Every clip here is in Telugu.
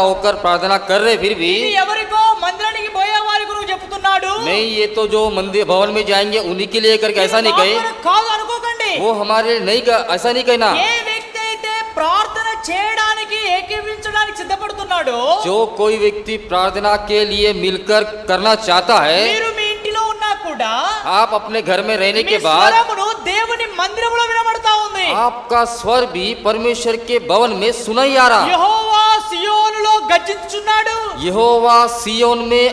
होकर प्रार्थना कर रहे फिर भी ఇది ఎవరికో మందిరానికి పోయే వారికి నువ్వు చెప్తున్నాడు नहीं, ये तो जो मंदिर भवन में जाएंगे उन्हीं के लिए करके ऐसा नहीं कहे, కాదు అనుకోకండి. वो हमारे नहीं ऐसा नहीं कहना. ఏ వ్యక్తి అయితే ప్రార్థన చేయడానికి ఏకీభవించడానికి సిద్ధపడుతున్నాడో, जो कोई व्यक्ति प्रार्थना के लिए मिलकर करना चाहता है, మీరు మీ ఇంటిలో ఉన్నా కూడా आप अपने घर में रहने మీ के बाद స్వరమును దేవుని మందిరములో వినబడతా ఉంది. आपका स्वर भी परमेश्वर के भवन में सुनाई आ रहा. యెహోవా సియోనులో గర్జించుచున్నాడు. यहोवा सियोन में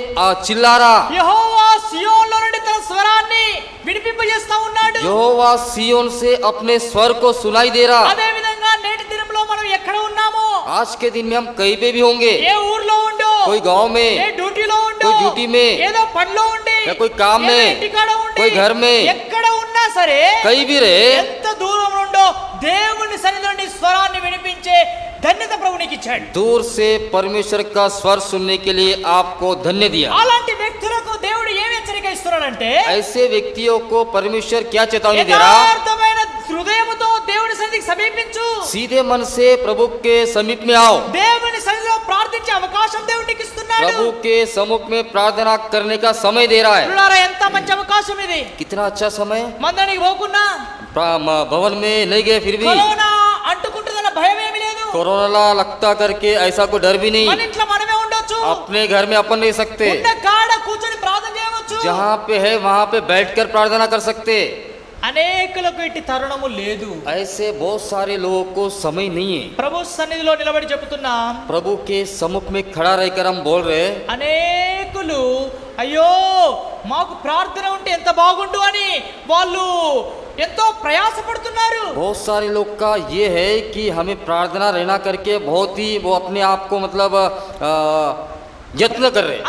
चिल्ला रहा. యెహోవా సియోనులో నుండి తన స్వరాన్ని వినిపింపజేస్తా ఉన్నాడు. यहोवा सियोन से अपने स्वर को सुनाई दे रहा. అదే విధంగా నేటి దినంలో మనం ఎక్కడ ఉన్నామో, आज के दिन में हम कहीं पे भी होंगे, ఏ ఊర్లో ఉండో, कोई गांव में, ఏ డ్యూటీలో ఉండో, कोई డ్యూటీ में, ఏదో పనిలో ఉండి, या कोई काम ఏదో में, ఇంటికాడ ఉండి, कोई घर में, ఎక్కడ ఉన్నా సరే, कहीं भी रहे, ఎంత దూరం నుండో దేవుని సన్నిధిలో నీ స్వరాన్ని వినిపించే ధన్యత ప్రభు నీకు ఇచ్చాడు. दूर से परमेश्वर का स्वर सुनने के लिए आपको धन्य दिया. అలాంటి వ్యక్తులకు దేవుడు ఏం హెచ్చరిక ఇస్తున్నాడంటే, ऐसे व्यक्तियों को परमेश्वर क्या चेतावनी दे रहा? యథార్థమైన హృదయముతో దేవుని సన్నిధికి సమీపించు. सीधे मन से प्रभु के समीप में आओ. దేవుని సన్నిధిలో ప్రార్థించే అవకాశం దేవుడు నీకు ఇస్తున్నాడు. प्रभु के सम्मुख में प्रार्थना करने का समय दे रहा है. పిల్లారా, ఎంత మంచి అవకాశం ఇది. कितना अच्छा समय. మందిరానికి పోకున్నా, भवन में नहीं गए फिर भी కరోనా అంటుకుంటుందన్న భయం ఏమీ లేదు. कोरोना लगता करके ऐसा कोई डर भी नहीं. మన ఇంట్లో మనమే ఉండొచ్చు. अपने घर में अपन नहीं सकते, ఉన్న కాడ కూర్చొని ప్రార్థన చేయవచ్చు. जहाँ पे है वहाँ पे बैठकर प्रार्थना कर सकते. అనేకులకు ఇట్టి తరుణము లేదు. ऐसे बहुत सारे लोगों को समय नहीं है. ప్రభు సన్నిధిలో నిలబడి చెప్తున్నాం, प्रभु के सम्मुख में खड़ा रहकर हम बोल रहे हैं, అనేకులు అయ్యో మాకు ప్రార్థన ఉంటే ఎంత బాగుండు అని వాళ్ళు ఎంతో ప్రయాసపడుతున్నారు. बहुत सारे लोग का ये है कि हमें प्रार्थना रहना करके बहुत ही वो अपने आप को मतलब यत्न कर रहे.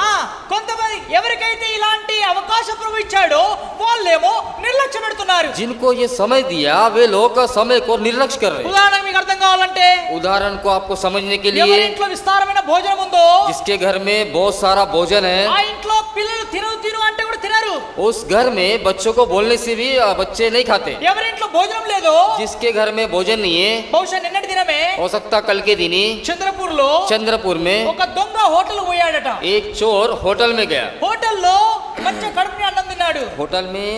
కొంతమంది ఎవరికైతే ఇలాంటి అవకాశం ప్రభు ఇచ్చాడో వాళ్ళేమో నిర్లక్ష్య పెడుతున్నారు. जिनको ये समय दिया वे लोग समय को निर्लक्ष्य कर रहे. ఉదాహరణకు మీకు అర్థం కావాలంటే, उदाहरण को आपको समझने के ఎవరి लिए, ఇంట్లో విస్తారమైన భోజనం ఉందో, जिसके घर में बहुत सारा भोजन है, ఆ ఇంట్లో పిల్లలు తిను తిను అంటే కూడా తినరు. उस घर में बच्चों को बोलने से भी बच्चे नहीं खाते. ఎవరి ఇంట్లో భోజనం లేదో, जिसके घर में भोजन नहीं है, బహుశా నిన్నటి దినమే हो सकता कल के दिन ही చంద్రపూర్ లో चंद्रपुर में ఒక దొంగ హోటల్ పోయాడట. एक चोर होटल में गया. హోటల్లో మంచి కడుపుని అన్నం తిన్నాడు. होटल में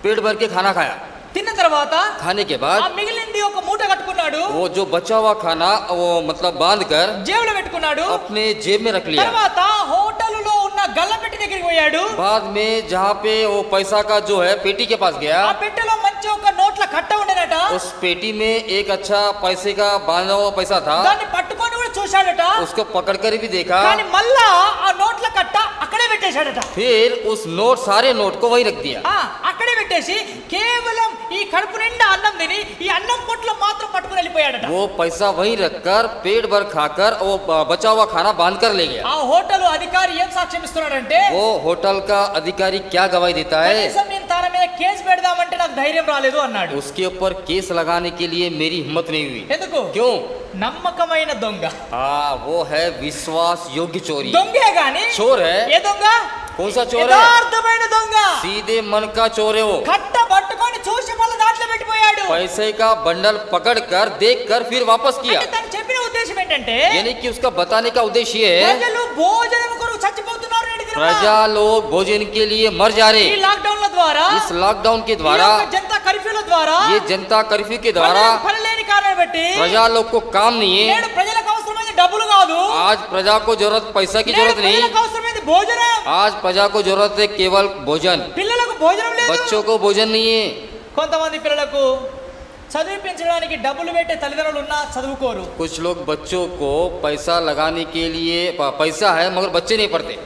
पेट भर के खाना खाया. తిన్న తర్వాత खाने के ఆ बाद మిగిలింది ఒక మూట కట్టుకున్నాడు, वो जो बचा हुआ खाना वो मतलब बांध कर జేబులో పెట్టుకున్నాడు. अपने जेब में रख लिया. తర్వాత హోటలులో ఉన్న గల్లపెట్టి దగ్గరికి పోయాడు. बाद में जहाँ पे वो पैसा का जो है पेटी के पास गया, ఆ పెట్టెలో మంచి ఒక నోట్ల కట్ట ఉండేనట. उस पेटी में एक अच्छा पैसे का बांधा हुआ पैसा था. దాన్ని పట్టుకొని కూడా చూశాడట. उसको पकड़ कर भी देखा, కానీ మళ్ళా ఆ నోట్ల కట్ట అక్కడే పెట్టేశాడట. फिर उस नोट सारे नोट को वहीं रख दिया. అక్కడే పెట్టేసి కేవలం ఈ కడుపు నిండా అన్నం తిని ఈ అన్నం పొట్ల మాత్రం పట్టుకుని వెళ్ళిపోయాడట. वो पैसा वहीं रखकर पेट भर खाकर वो बचा हुआ खाना बांध कर ले गया. ఆ హోటల్ అధికారి ఏం సాక్ష్యం ఇస్తున్నాడంటే, वो होटल का अधिकारी क्या गवाही देता है? కనీసం నేను తన మీద కేసు పెడదామంటే నాకు ధైర్యం రాలేదు అన్నాడు. उसके ऊपर केस लगाने के लिए मेरी हिम्मत नहीं हुई. ఎందుకు? क्यों? నమ్మకమైన దొంగ. वो है विश्वास योग्य चोरी. దొంగే గాని चोर है. ఏ దొంగ? कौन सा चोर है? యథార్థమైన దొంగ. सीधे मन का चोर है वो. కట్ట పట్టుకొని చూసి మళ్ళీ దాంట్లో పెట్టిపోయాడు. पैसे का बंडल पकड़ कर देख कर फिर वापस किया. అంటే తను చెప్పిన ఉద్దేశం ఏంటంటే, यानी कि उसका बताने का उद्देश्य ये है, ప్రజలు భోజనం కొరకు చచ్చిపోతున్నారు నేటి దినాన. प्रजा लोग भोजन के लिए मर जा ఈ रहे. లాక్డౌన్ల ద్వారా, इस लॉकडाउन के ఈ द्वारा, యొక్క జనతా కర్ఫ్యూల ద్వారా, ये जनता कर्फ्यू के द्वारा ప్రజలకు పని లేని కారణం బట్టి प्रजा लोग को काम नहीं है. నేడు ప్రజలకు అవసరమైన డబ్బులు కాదు, आज प्रजा को जरूरत पैसा की నేడు जरूरत नहीं. ప్రజలకు అవసరమైన భోజనం. आज प्रजा को जरूरत है केवल भोजन. పిల్లలకు భోజనం లేదు. बच्चों को भोजन नहीं है. కొంతమంది పిల్లలకు చదివించడానికి డబ్బులు పెట్టే తల్లిదండ్రులు ఉన్నా చదువుకోరు. कुछ लोग बच्चों को पैसा लगाने के लिए पैसा है मगर बच्चे नहीं पढ़ते.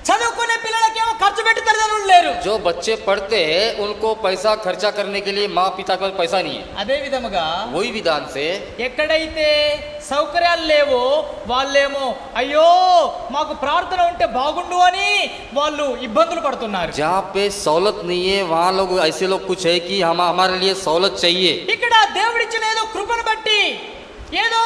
చదువుకునే పిల్లలకేమో ఖర్చు పెట్టి తల్లిదండ్రులు లేరు. जो बच्चे पढ़ते हैं उनको पैसा खर्चा करने के लिए माँ पिता के पास पैसा नहीं है. అదే విధముగా वही विधान से ఎక్కడైతే సౌకర్యాలు లేవో వాళ్ళేమో అయ్యో మాకు ప్రార్థన ఉంటే బాగుండు అని వాళ్ళు ఇబ్బందులు పడుతున్నారు. जहाँ पे सहूलत नहीं है वहाँ लोग ऐसे लोग कुछ है कि हमारे लिए सहूलत चाहिए. ఇక్కడ దేవుడిచ్చిన ఏదో కృపను బట్టి ఏదో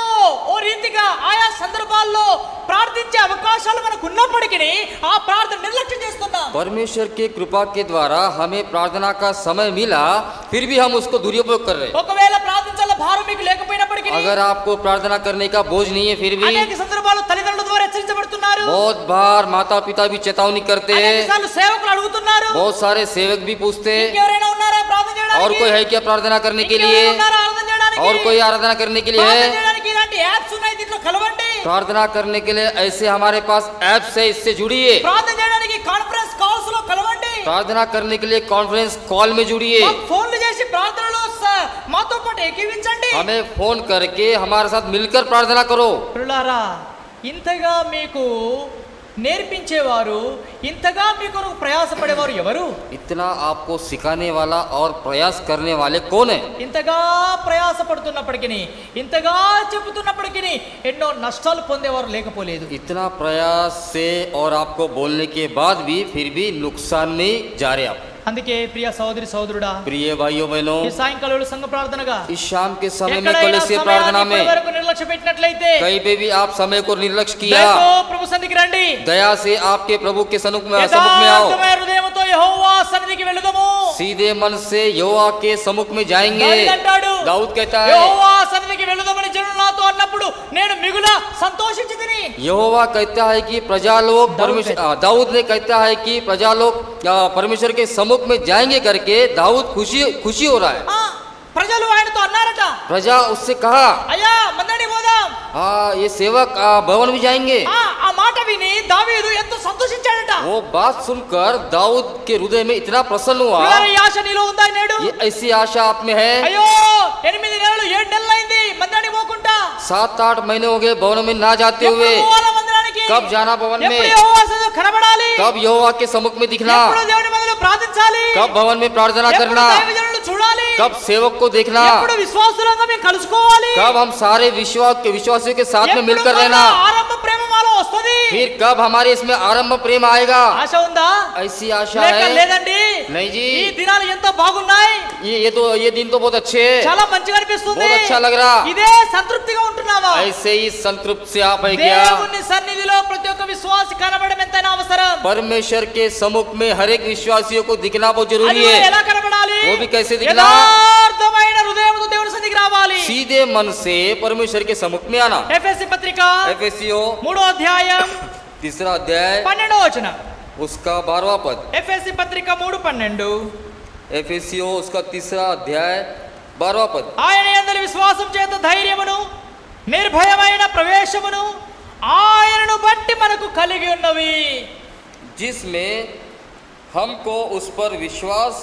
ఓ రీతిగా ఆయా సందర్భాల్లో ప్రార్థించే అవకాశాలు మనకు ఉన్నప్పటికీ ఆ ప్రార్థన నిర్లక్ష్యం చేస్తున్నాం. परमेश्वर के कृपा के द्वारा हमें प्रार्थना का समय मिला फिर भी हम उसको दुरुपयोग कर रहे हैं. ఒకవేళ ప్రార్థించాల భారం మీకు లేకపోయినప్పటికీ अगर आपको प्रार्थना करने का बोझ नहीं है फिर भी అనేక సందర్భాలు తల్లిదండ్రుల ద్వారా హెచ్చరించబడుతున్నారు, बहुत बार माता पिता भी चेतावनी करते हैं, అనేకసార్లు సేవకులు అడుగుతున్నారు, बहुत सारे सेवक भी पूछते हैं ఇంకెవరైనా ఉన్నారా ప్రార్థన చేయడానికి, और कोई है क्या प्रार्थना करने के लिए, ఇంకెవరైనా ఉన్నారా ఆరాధన చేయడానికి, और कोई आराधना करने के लिए ప్రార్థన है। చేయడానికి ఇలాంటి యాప్స్ ఉన్నాయి, దీంట్లో కలవండి, प्रार्थना करने के लिए ऐसे हमारे पास ऐप्स है, इससे जुड़िए। ప్రార్థన చేయడానికి కాన్ఫరెన్స్ కాల్స్ లో కలవండి, प्रार्थना करने के लिए कॉन्फ्रेंस कॉल में जुड़िए। మాకు ఫోన్లు చేసి ప్రార్థనలో మాతో పాటు ఏకీవించండి। हमें फोन करके हमारे साथ मिलकर प्रार्थना करो। ప్రియులారా, ఇంతగా మీకు నేర్పించేవారు, ఇంతగా మీ కొరకు ప్రయాసపడేవారు ఎవరు? इतना आपको सिखाने वाला और प्रयास करने वाले कौन है? ఇంతగా ప్రయాసపడుతున్నప్పటికీ, ఇంతగా చెబుతున్నప్పటికీ ఎన్నో నష్టాలు పొందేవారు లేకపోలేదు। इतना प्रयास से और आपको बोलने के बाद भी फिर भी नुकसान में जा रहे आप। అందుకే ప్రియ సహోదరి సహోదరుడా, प्रिय भाइयों बहनों, ఈ సాయంకాలం సంఘ ప్రార్థనగా इस शाम के समय में ఎక్కడైనా कलीसिया प्रार्थना సమయాన్ని में ఇప్పటివరకు నిర్లక్ష్య పెట్టినట్లయితే कहीं पे भी आप समय को निर्लक्ष्य किया, దయతో ప్రభు సన్నిధికి రండి, दया से आपके प्रभु के सन्मुख में आओ। యథార్థమైన హృదయంతో యెహోవా సన్నిధికి వెళుదాము। सीधे मन से यहोवा के सम्मुख में जाएंगे। దావీదు అంటాడు, दाऊद कहता है, యెహోవా సన్నిధికి వెళుదామని జనులు నాతో అన్నప్పుడు నేను మిగుల సంతోషించితిని। यहोवा कहता है कि प्रजा लोग परमेश्वर, दाऊद ने कहता है कि प्रजा लोग परमेश्वर के सम्मुख में जाएंगे करके दाऊद खुशी हो रहा है। ఆ, ప్రజలు ఆయనతో అన్నారట, प्रजा उससे कहा, అయ్యా మందడి పోదాం। हाँ ये सेवक भवन में जाएंगे। ఆ మాట విని దావీదు ఎంతో సంతోషించాడట। वो बात सुनकर दाऊद के हृदय में इतना प्रसन्न हुआ। ప్రియులారా, ఈ ఆశ నీలో ఉందా నేడు? ये ऐसी आशा आप में है? అయ్యో 8 నెలలు 7 నెలలు అయింది మందడి పోకుండా। 7-8 महीने हो गए भवन में ना जाते हुए। ఎప్పుడు పోవాలా మందిరానికి? कब जाना भवन में? ఎప్పుడు యెహోవా సన్నిధిలో కనబడాలి? कब यहोवा के सम्मुख में दिखना? ఎప్పుడు దేవుని మందిరంలో ప్రార్థించాలి? कब भवन में प्रार्थना ఎప్పుడు करना? దైవజనులను చూడాలి? कब सेवक को देखना? ఎప్పుడు విశ్వాసులంగా మేము కలుసుకోవాలి? कब हम सारे विश्वासियों के साथ में ఎప్పుడు मिलकर మన रहना? ఆరంభ ప్రేమ మాలో వస్తది? फिर कब हमारे इसमें आरंभ प्रेम आएगा? ఆశ ఉందా? ऐसी आशा లేక है? లేదండి? नहीं जी, ఈ దినాలు ఎంతో బాగున్నాయి, ये दिन तो बहुत अच्छे हैं, చాలా మంచిగా అనిపిస్తుంది, बहुत अच्छा लग रहा। ఇదే సంతృప్తిగా ఉంటున్నావా? ऐसे ही संतृप्त से आप है क्या? దేవుని సన్నిధిలో ప్రతి ఒక్క విశ్వాసి కనబడడం ఎంతైనా అవసరం। परमेश्वर के सम्मुख में हर एक विश्वासियों को दिखना बहुत అది जरूरी కూడా है। ఎలా కనబడాలి? वो भी कैसे दिखना? యథార్థమైన హృదయంతో దేవుని సన్నిధికి రావాలి। सीधे मन से परमेश्वर के सम्मुख में आना। ఎఫెసీ పత్రిక एफेसियो 3వ అధ్యాయం 3रा अध्याय 12వ వచనం। उसका 12वां पद। ఎఫెసీ పత్రిక 3:12। एफेसियो उसका 3रा अध्याय 12वां पद। ఆయన యందు విశ్వాసం చేత ధైర్యమును నిర్భయమైన ప్రవేశమును ఆయనను బట్టి మనకు కలిగి ఉన్నవి, जिसमें हमको उस पर विश्वास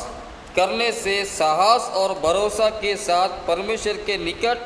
करने से साहस और भरोसा के साथ परमेश्वर के निकट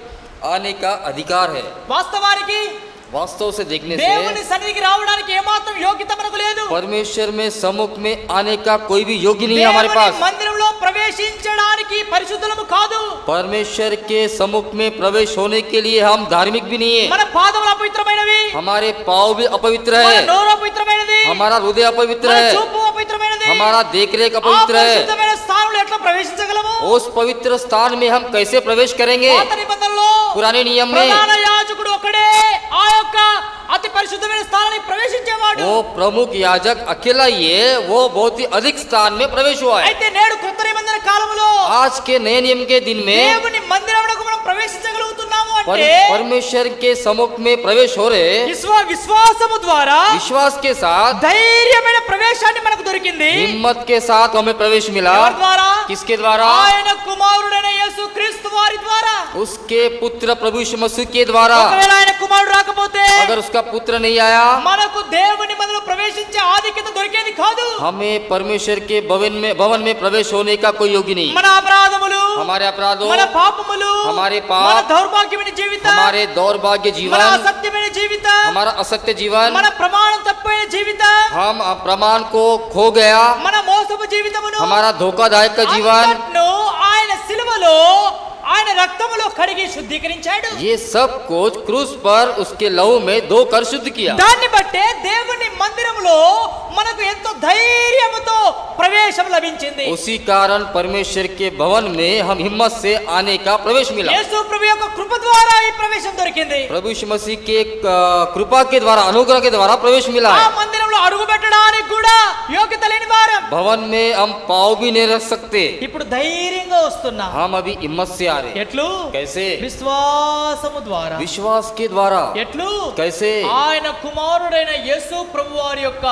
आने का अधिकार है। వాస్తవానికి वास्तव से देखने దేవుని से సన్నిధికి రావడానికి ఏమాత్రం యోగ్యత మనకు లేదు। परमेश्वर में सम्मुख में आने का कोई भी योग्य नहीं है हमारे దేవుని पास। మందిరంలో ప్రవేశించడానికి పరిశుద్ధులము కాదు, परमेश्वर के सम्मुख में प्रवेश होने के लिए हम धार्मिक भी नहीं है। మన పాదములు అపవిత్రమైనవి, हमारे पाँव भी अपवित्र మన है, నోరు అపవిత్రమైనది, हमारा हृदय अपवित्र మన है, చూపు అపవిత్రమైనది। हमारा देखरेख ఆ अपवित्र है। పరిశుద్ధమైన స్థానంలో ఎట్లా ప్రవేశించగలము? उस पवित्र स्थान में हम कैसे प्रवेश करेंगे? పాత నిబంధనలో पुराने नियम में ప్రధాన యాజకుడు ఒకడే ఆ యొక్క అతి పరిశుద్ధమైన స్థానానికి ప్రవేశించేవాడు। वो प्रमुख याजक अकेला ही है, वो बहुत ही अधिक स्थान में प्रवेश हुआ है। అయితే నేడు కొత్త నిబంధన కాలంలో आज के नए नियम के दिन में దేవుని మందిరమునకు మనం ప్రవేశించగలుగుతున్నాము అంటే परमेश्वर के सम्मुख में प्रवेश हो रहे, విశ్వాసము ద్వారా विश्वास के साथ ధైర్యమైన ప్రవేశాన్ని మనకు దొరికింది। हिम्मत के साथ हमें प्रवेश मिला। ఎవరి ద్వారా? किसके द्वारा? ఆయన కుమారుడైన యేసుక్రీస్తు వారి ద్వారా। उसके पुत्र प्रभु यीशु मसीह के द्वारा। ఒకవేళ ఆయన కుమారుడు రాకపోతే अगर उसका पुत्र नहीं आया, మనకు దేవుని మందిరంలో ప్రవేశించే ఆధిక్యత దొరికేది కాదు। हमें परमेश्वर के भवन में प्रवेश होने का कोई योग्य नहीं। మన అపరాధములు, हमारे अपराधों, మన పాపములు, हमारे पाप, మన దౌర్భాగ్యమైన జీవితం, हमारे दौर्भाग्य మన जीवन, అసత్యమైన జీవితం, हमारा असत्य जीवन, మన ప్రమాణం తప్పైన జీవితం, हम प्रमाण को खो गया, మన మోసపు జీవితమును, हमारा धोखादायक का जीवन, అంతటిను ఆయన సిలువలో ఆయన రక్తములో కడిగి శుద్ధీకరించాడు। ये सब कुछ क्रूस पर उसके लहू में धो कर शुद्ध किया। దాన్ని బట్టే దేవుని మందిరములో మనకు ఎంతో ధైర్యముతో ప్రవేశం లభించింది। उसी कारण परमेश्वर के भवन में हम हिम्मत से आने का प्रवेश मिला। యేసు ప్రభు యొక్క కృప ద్వారా ఈ ప్రవేశం దొరికింది। प्रभु यीशु मसीह के कृपा के द्वारा, अनुग्रह के द्वारा प्रवेश मिला ఆ है। మందిరంలో మందిరంలో అడుగు పెట్టడానికి కూడా యోగ్యత లేని వారం. भवन में हम पाँव भी नहीं रख सकते. ఇప్పుడు ధైర్యంగా వస్తున్నా. हम अभी हिम्मत से आ रहे. ఎట్లు? कैसे? విశ్వాసము ద్వారా. विश्वास के द्वारा. ఎట్లు? कैसे? ఆయన కుమారుడైన యేసు ప్రభువారి యొక్క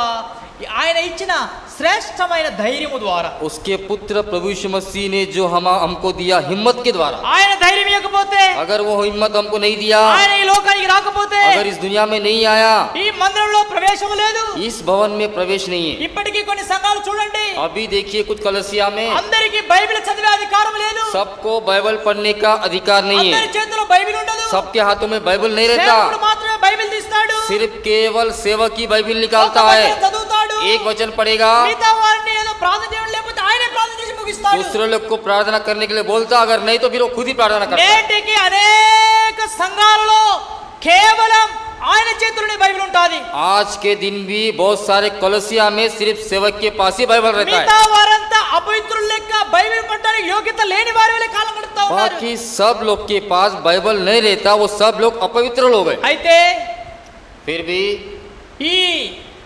ఆయన ఇచ్చిన శ్రేష్టమైన ధైర్యము ద్వారా. उसके पुत्र प्रभु यीशु मसीह ने जो हमको दिया हिम्मत के द्वारा. ఆయన ధైర్యం ఇవ్వకపోతే, अगर वो हिम्मत हमको नहीं दिया, ఆయన ఈ లోకానికి రాకపోతే, अगर इस दुनिया में नहीं आया, ఈ మందిరంలో ప్రవేశం లేదు. इस भवन में प्रवेश नहीं है. ఇప్పటికీ కొన్ని సంఘాలు చూడండి, अभी देखिए कुछ कलसिया में అందరికీ బైబిల్ చదివే అధికారం లేదు. सबको बाइबल पढ़ने का अधिकार नहीं అందరి है. చేతిలో బైబిల్ ఉండదు. सबके हाथों में बाइबल नहीं रहता. సేవకుడు మాత్రమే బైబిల్ తీస్తాడు. सिर्फ केवल सेवक ही बाइबल निकालता ఒక है. వచనం చదువుతాడు. एक वचन पढ़ेगा, మిగతా వారిని ఏదో ప్రార్థన చేయడం లేకపోతే ఆయనే ప్రార్థన చేసి ముగిస్తాడు. दूसरे लोग को प्रार्थना करने के लिए बोलता, अगर नहीं तो फिर वो खुद ही प्रार्थना करता. నేటికి అనేక సంఘాలలో కేవలం ఆయన చేతిలోనే బైబిల్ ఉంటుంది. आज के दिन भी बहुत सारे कलसिया में सिर्फ सेवक के पास ही बाइबल रहता మిగతా है. వారంతా అపవిత్రుల లెక్క బైబిల్ పట్టడానికి యోగ్యత లేని వారి వలె కాలం గడుపుతా ఉన్నారు. बाकी सब लोग के पास बाइबल नहीं रहता, वो सब लोग अपवित्र लोग हैं. అయితే फिर भी ఈ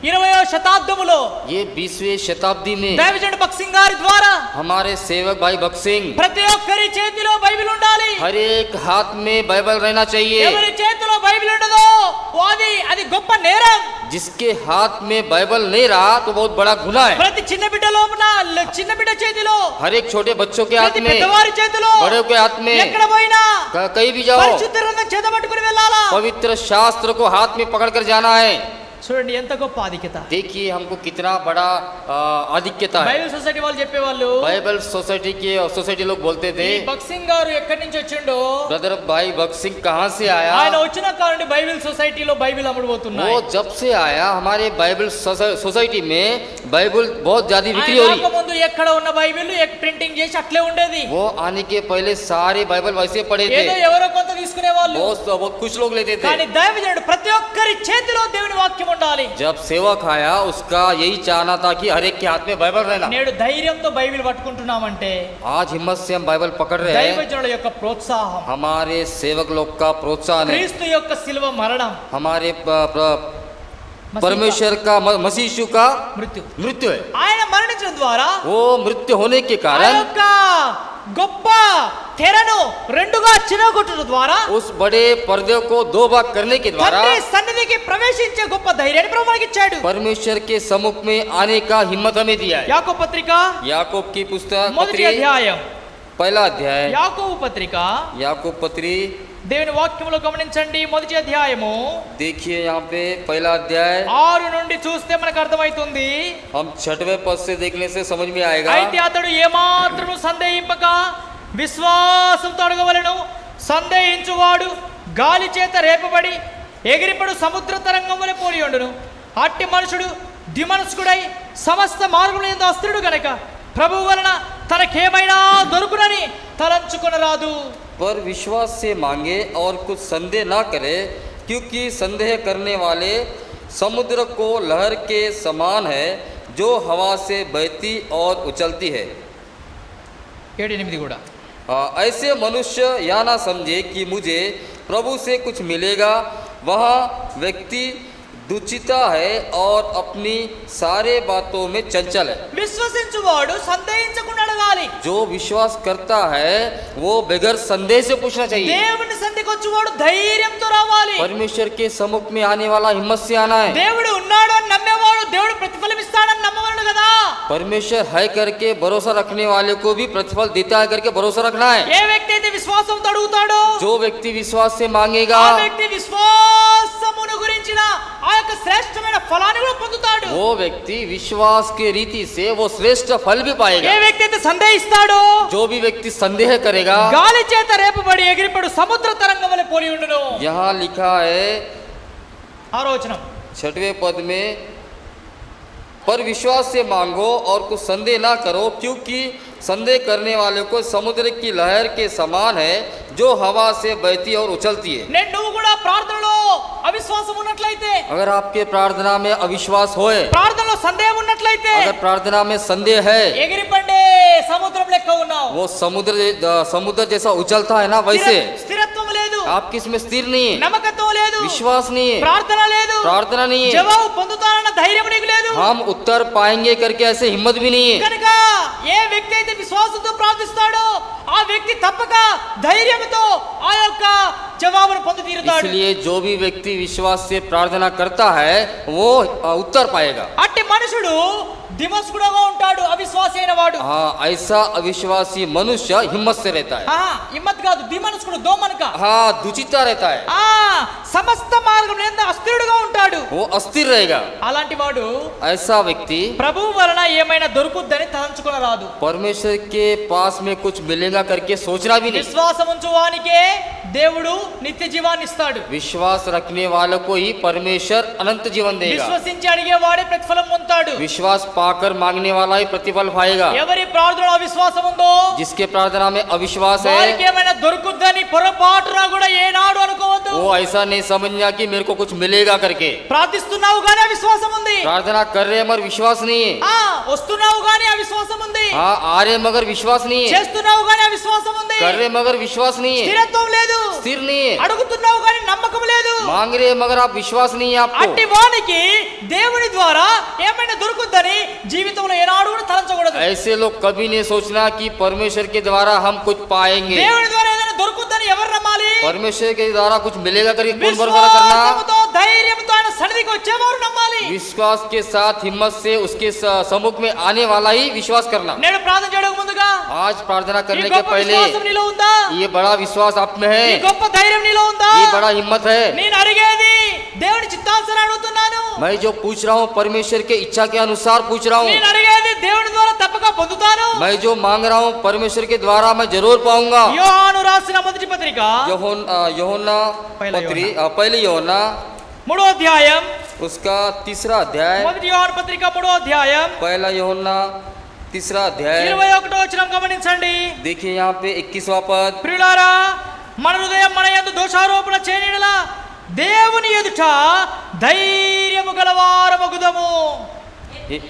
20వ శతాబ్దములో ये 20वीं शताब्दी में దైవజనుడు భక్త్ సింగ్ గారి ద్వారా हमारे सेवक भाई भक्त सिंह ప్రతి ఒక్కరి చేతిలో బైబిల్ ఉండాలి. हर एक हाथ में बाइबल रहना चाहिए. ఎవరి చేతిలో బైబిల్ ఉండదో అది గొప్ప నేరం. जिसके हाथ में बाइबल नहीं रहा तो बहुत बड़ा गुनाह है. ప్రతి చిన్న బిడ్డ లోపల చిన్న బిడ్డ చేతిలో, हर एक छोटे बच्चों के हाथ ప్రతి में, పెద్దవారి చేతిలో, बड़ों के हाथ में, ఎక్కడ పోయినా कहीं भी जाओ పరిశుద్ధ గ్రంథం చేత పట్టుకుని వెళ్ళాలా. पवित्र शास्त्र को हाथ में पकड़ कर जाना है. చూడండి ఎంత గొప్ప ఆధిక్యత. देखिए हमको कितना बड़ा आधिक्यता है. బైబిల్ సొసైటీ వాళ్ళు చెప్పేవాళ్ళు, बाइबल सोसाइटी लोग बोलते थे, ఈ భక్త్ సింగ్ గారు ఎక్కడి నుంచి వచ్చిండో, ब्रदर भाई भक्त सिंह कहाँ से आया. ఆయన వచ్చిన కారణం బైబిల్ సొసైటీలో బైబిల్ అమ్ముడుపోతున్నాయి. वो जब से आया हमारे बाइबल सोसाइटी में बाइबल बहुत ज्यादा बिक्री हो रही. ముందు ఎక్కడ ఉన్న బైబిల్ ప్రింటింగ్ చేసి అట్లే ఉండేది. वो आने के पहले सारे बाइबल वैसे पढ़े थे. ఏదో ఎవరో కొంత తీసుకునే వాళ్ళు. बहुत कुछ लोग लेते थे. కానీ దైవజనుడు ప్రతి ఒక్కరి చేతిలో దేవుని వాక్యం ఉండాలి. जब सेवक आया उसका यही चाहना था कि हर एक के हाथ में बाइबल रहना. నేడు ధైర్యంతో బైబిల్ పట్టుకుంటున్నామంటే आज हिम्मत से हम बाइबल पकड़ रहे हैं. దైవజనుల యొక్క ప్రోత్సాహం, हमारे सेवक लोग का प्रोत्साहन है. క్రీస్తు యొక్క శిలువ మరణం, हमारे परमेश्वर का मसीह यीशु का मृत्यु है. ఆయన మరణించడం ద్వారా वो मृत्यु होने के ఆ कारण యొక్క గొప్ప తెరను రెండుగా చిరగొట్టడం ద్వారా उस बड़े पर्दे को दो भाग करने के द्वारा తండ్రి సన్నిధికి ప్రవేశించే గొప్ప ధైర్యాన్ని ప్రభు మనకి ఇచ్చాడు. परमेश्वर के सम्मुख में आने का हिम्मत हमें दिया है. యాకోబు పత్రిక याकूब की पुस्तक మొదటి అధ్యాయం, पहला अध्याय, యాకోబు పత్రిక याकूब पत्री దేవుని వాక్యములో గమనించండి. మొదటి అధ్యాయము देखिए यहाँ पे पहला अध्याय 6 నుండి చూస్తే మనకు అర్థమవుతుంది. हम 6वें पद से देखने से समझ में आएगा. అయితే అతడు ఏమాత్రము సందేహింపక విశ్వాసంతో అడగవలెను. సందేహించువాడు గాలి చేత రేపబడి ఎగిరిపడు సముద్ర తరంగం వలె పోలి ఉండును. అట్టి మనుషుడు ద్విమనస్కుడై సమస్త మార్గముల యందు అస్థిరుడు గనక ప్రభువు వలన తనకేమైనా దొరుకునని తలంచుకొనరాదు. पर विश्वास से मांगे और कुछ संदेह ना करे, क्योंकि संदेह करने वाले समुद्र को लहर के समान है जो हवा से बहती और उछलती है. 7-8 కూడా ऐसे मनुष्य या ना समझे कि मुझे प्रभु से कुछ मिलेगा. वह व्यक्ति दुचिता है और अपनी सारे बातों में चंचल है. విశ్వసించువాడు సందేహించకుండా అడగాలి. जो विश्वास करता है वो बगैर संदेह से पूछना चाहिए. దేవుని సన్నిధికి వచ్చేవాడు ధైర్యంతో రావాలి. परमेश्वर के सम्मुख में आने वाला हिम्मत से आना है. దేవుడు ఉన్నాడు అని నమ్మేవాడు దేవుడు ప్రతిఫలం ఇస్తాడని నమ్మవాడు కదా. परमेश्वर है करके भरोसा रखने वाले को भी प्रतिफल देता है करके भरोसा रखना है. ఏ వ్యక్తి అయితే విశ్వాసంతో అడుగుతాడో, जो व्यक्ति विश्वास से मांगेगा ఆ వ్యక్తి విశ్వాసమును గురించిన ఆ యొక్క శ్రేష్టమైన ఫలాన్ని కూడా పొందుతాడు. वो व्यक्ति विश्वास के रीति से वो श्रेष्ठ फल भी ఏ पाएगा. వ్యక్తి అయితే సందేహిస్తాడో, जो भी व्यक्ति संदेह करेगा, గాలి చేత రేపబడి ఎగిరిపడు సముద్ర తరంగం వలె పోలి ఉండును. यहाँ लिखा है 6వ వచనం, 6वें पद में, पर विश्वास से मांगो और कुछ संदेह ना करो, क्योंकि संदेह करने वाले को समुद्र की लहर के समान है जो हवा से बहती और उछलती है. నేను నువ్వు కూడా ప్రార్థనలో అవిశ్వాసం ఉన్నట్లయితే, अगर आपके प्रार्थना में अविश्वास होए, ప్రార్థనలో సందేహం ఉన్నట్లయితే, अगर प्रार्थना में संदेह है, ఎగిరిపడే సముద్రం లెక్క ఉన్నావు. वो समुद्र जैसा उछलता है ना, वैसे స్థిరత్వం లేదు. आपकी इसमें स्थिर नहीं है, నమ్మకత్వం లేదు, विश्वास नहीं है, ప్రార్థన లేదు, प्रार्थना नहीं है, జవాబు పొందుతానన్న ధైర్యం నీకు లేదు. हम उत्तर पाएंगे करके ऐसे हिम्मत भी नहीं है. కనుక ఏ వ్యక్తి అయితే విశ్వాసంతో ప్రార్థిస్తాడో ఆ వ్యక్తి తప్పక ధైర్యంతో ఆ యొక్క జవాబును పొంది తీరుతాడు. इसलिए जो भी व्यक्ति विश्वास से प्रार्थना करता है वो उत्तर पाएगा. అట్టి మనుషుడు దిమస్కుడుగా ఉంటాడు, అవిశ్వాసి అయిన వాడు. हाँ, ऐसा अविश्वासी मनुष्य हिम्मत से रहता है. హిమ్మత్ కాదు, దిమనస్కుడు, దోమనక. हाँ, दुचिता रहता है, సమస్త మార్గం ఎంత అస్థిరుడుగా ఉంటాడు. वो अस्थिर रहेगा. అలాంటి వాడు ऐसा व्यक्ति ప్రభువు వలన ఏమైనా దొరుకుద్దని తలంచుకొనరాదు. परमेश्वर के पास में कुछ मिलेगा करके सोचना भी नहीं. విశ్వాసం ఉంచు వానికే దేవుడు నిత్య జీవాన్ని ఇస్తాడు. विश्वास रखने वालों को ही परमेश्वर अनंत जीवन देगा. విశ్వసించి అడిగేవాడే ప్రతిఫలం పొందుతాడు. विश्वास पाकर मांगने वाला ही प्रतिफल पाएगा. ఎవరి ప్రార్థనలో అవిశ్వాసం ఉందో जिसके प्रार्थना में अविश्वास వారికి है ఏమైనా దొరుకుద్దని పొరపాటున కూడా ఏనాడు అనుకోవద్దు. वो ऐसा नहीं समझना कि मेरे को कुछ मिलेगा करके. ప్రార్థిస్తున్నావు గానీ అవిశ్వాసం ఉంది. प्रार्थना कर रहे हैं मगर विश्वास नहीं है. వస్తున్నావు గానీ అవిశ్వాసం ఉంది. हाँ, आ रहे मगर विश्वास नहीं है. చేస్తున్నావు గానీ అవిశ్వాసం ఉంది. कर रहे मगर विश्वास नहीं है, స్థిరత్వం లేదు. स्थिर नहीं है. అడుగుతున్నావు గానీ నమ్మకం లేదు. मांग रहे मगर आप विश्वास नहीं है आपको. అట్టి వానికి దేవుని ద్వారా ఏమైనా దొరుకుద్దని జీవితంలో ఏనాడు కూడా తలంచకూడదు. ऐसे लोग कभी नहीं सोचना कि परमेश्वर के द्वारा हम कुछ पाएंगे. దేవుని ద్వారా ఏదైనా దొరుకుద్దని ఎవరు నమ్మాలి? परमेश्वर के द्वारा कुछ मिलेगा करके कौन भरोसा करना? విశ్వాసముతో ధైర్యంతో ఆయన సన్నిధికి వచ్చేవారు నమ్మాలి. विश्वास के साथ हिम्मत से उसके सम्मुख में आने वाला ही विश्वास करना. నేను ప్రార్థన చేయడానికి ముందుగా आज प्रार्थना ఈ करने के గొప్ప पहले విశ్వాసం నీలో ఉందా? ये बड़ा विश्वास आप में ఈ है, గొప్ప ధైర్యం నీలో ఉందా? ये बड़ा हिम्मत है. నేను అడిగేది దేవుని చిత్తానుసారం అడుగుతున్నాను. मैं जो पूछ रहा हूँ परमेश्वर के इच्छा के अनुसार पूछ रहा हूँ. నేను అడిగేది దేవుని ద్వారా తప్పక పొందుతాను. मैं जो मांग रहा हूँ परमेश्वर के द्वारा मैं जरूर पाऊंगा. యోహాను రాసిన మొదటి పత్రిక यूहन्ना पहले यूहन्ना 3వ అధ్యాయం, उसका 3रा अध्याय, మొదటి యోహాను పత్రిక 3వ అధ్యాయం पहला यूहन्ना 3रा अध्याय. 21వ వచనం గమనించండి. देखिए यहाँ पे 21वां पद. ప్రియులారా, మన హృదయం మన యందు దోషారోపణ చేయనిలా దేవుని ఎదుట ధైర్యము గలవారమగుదము. ये-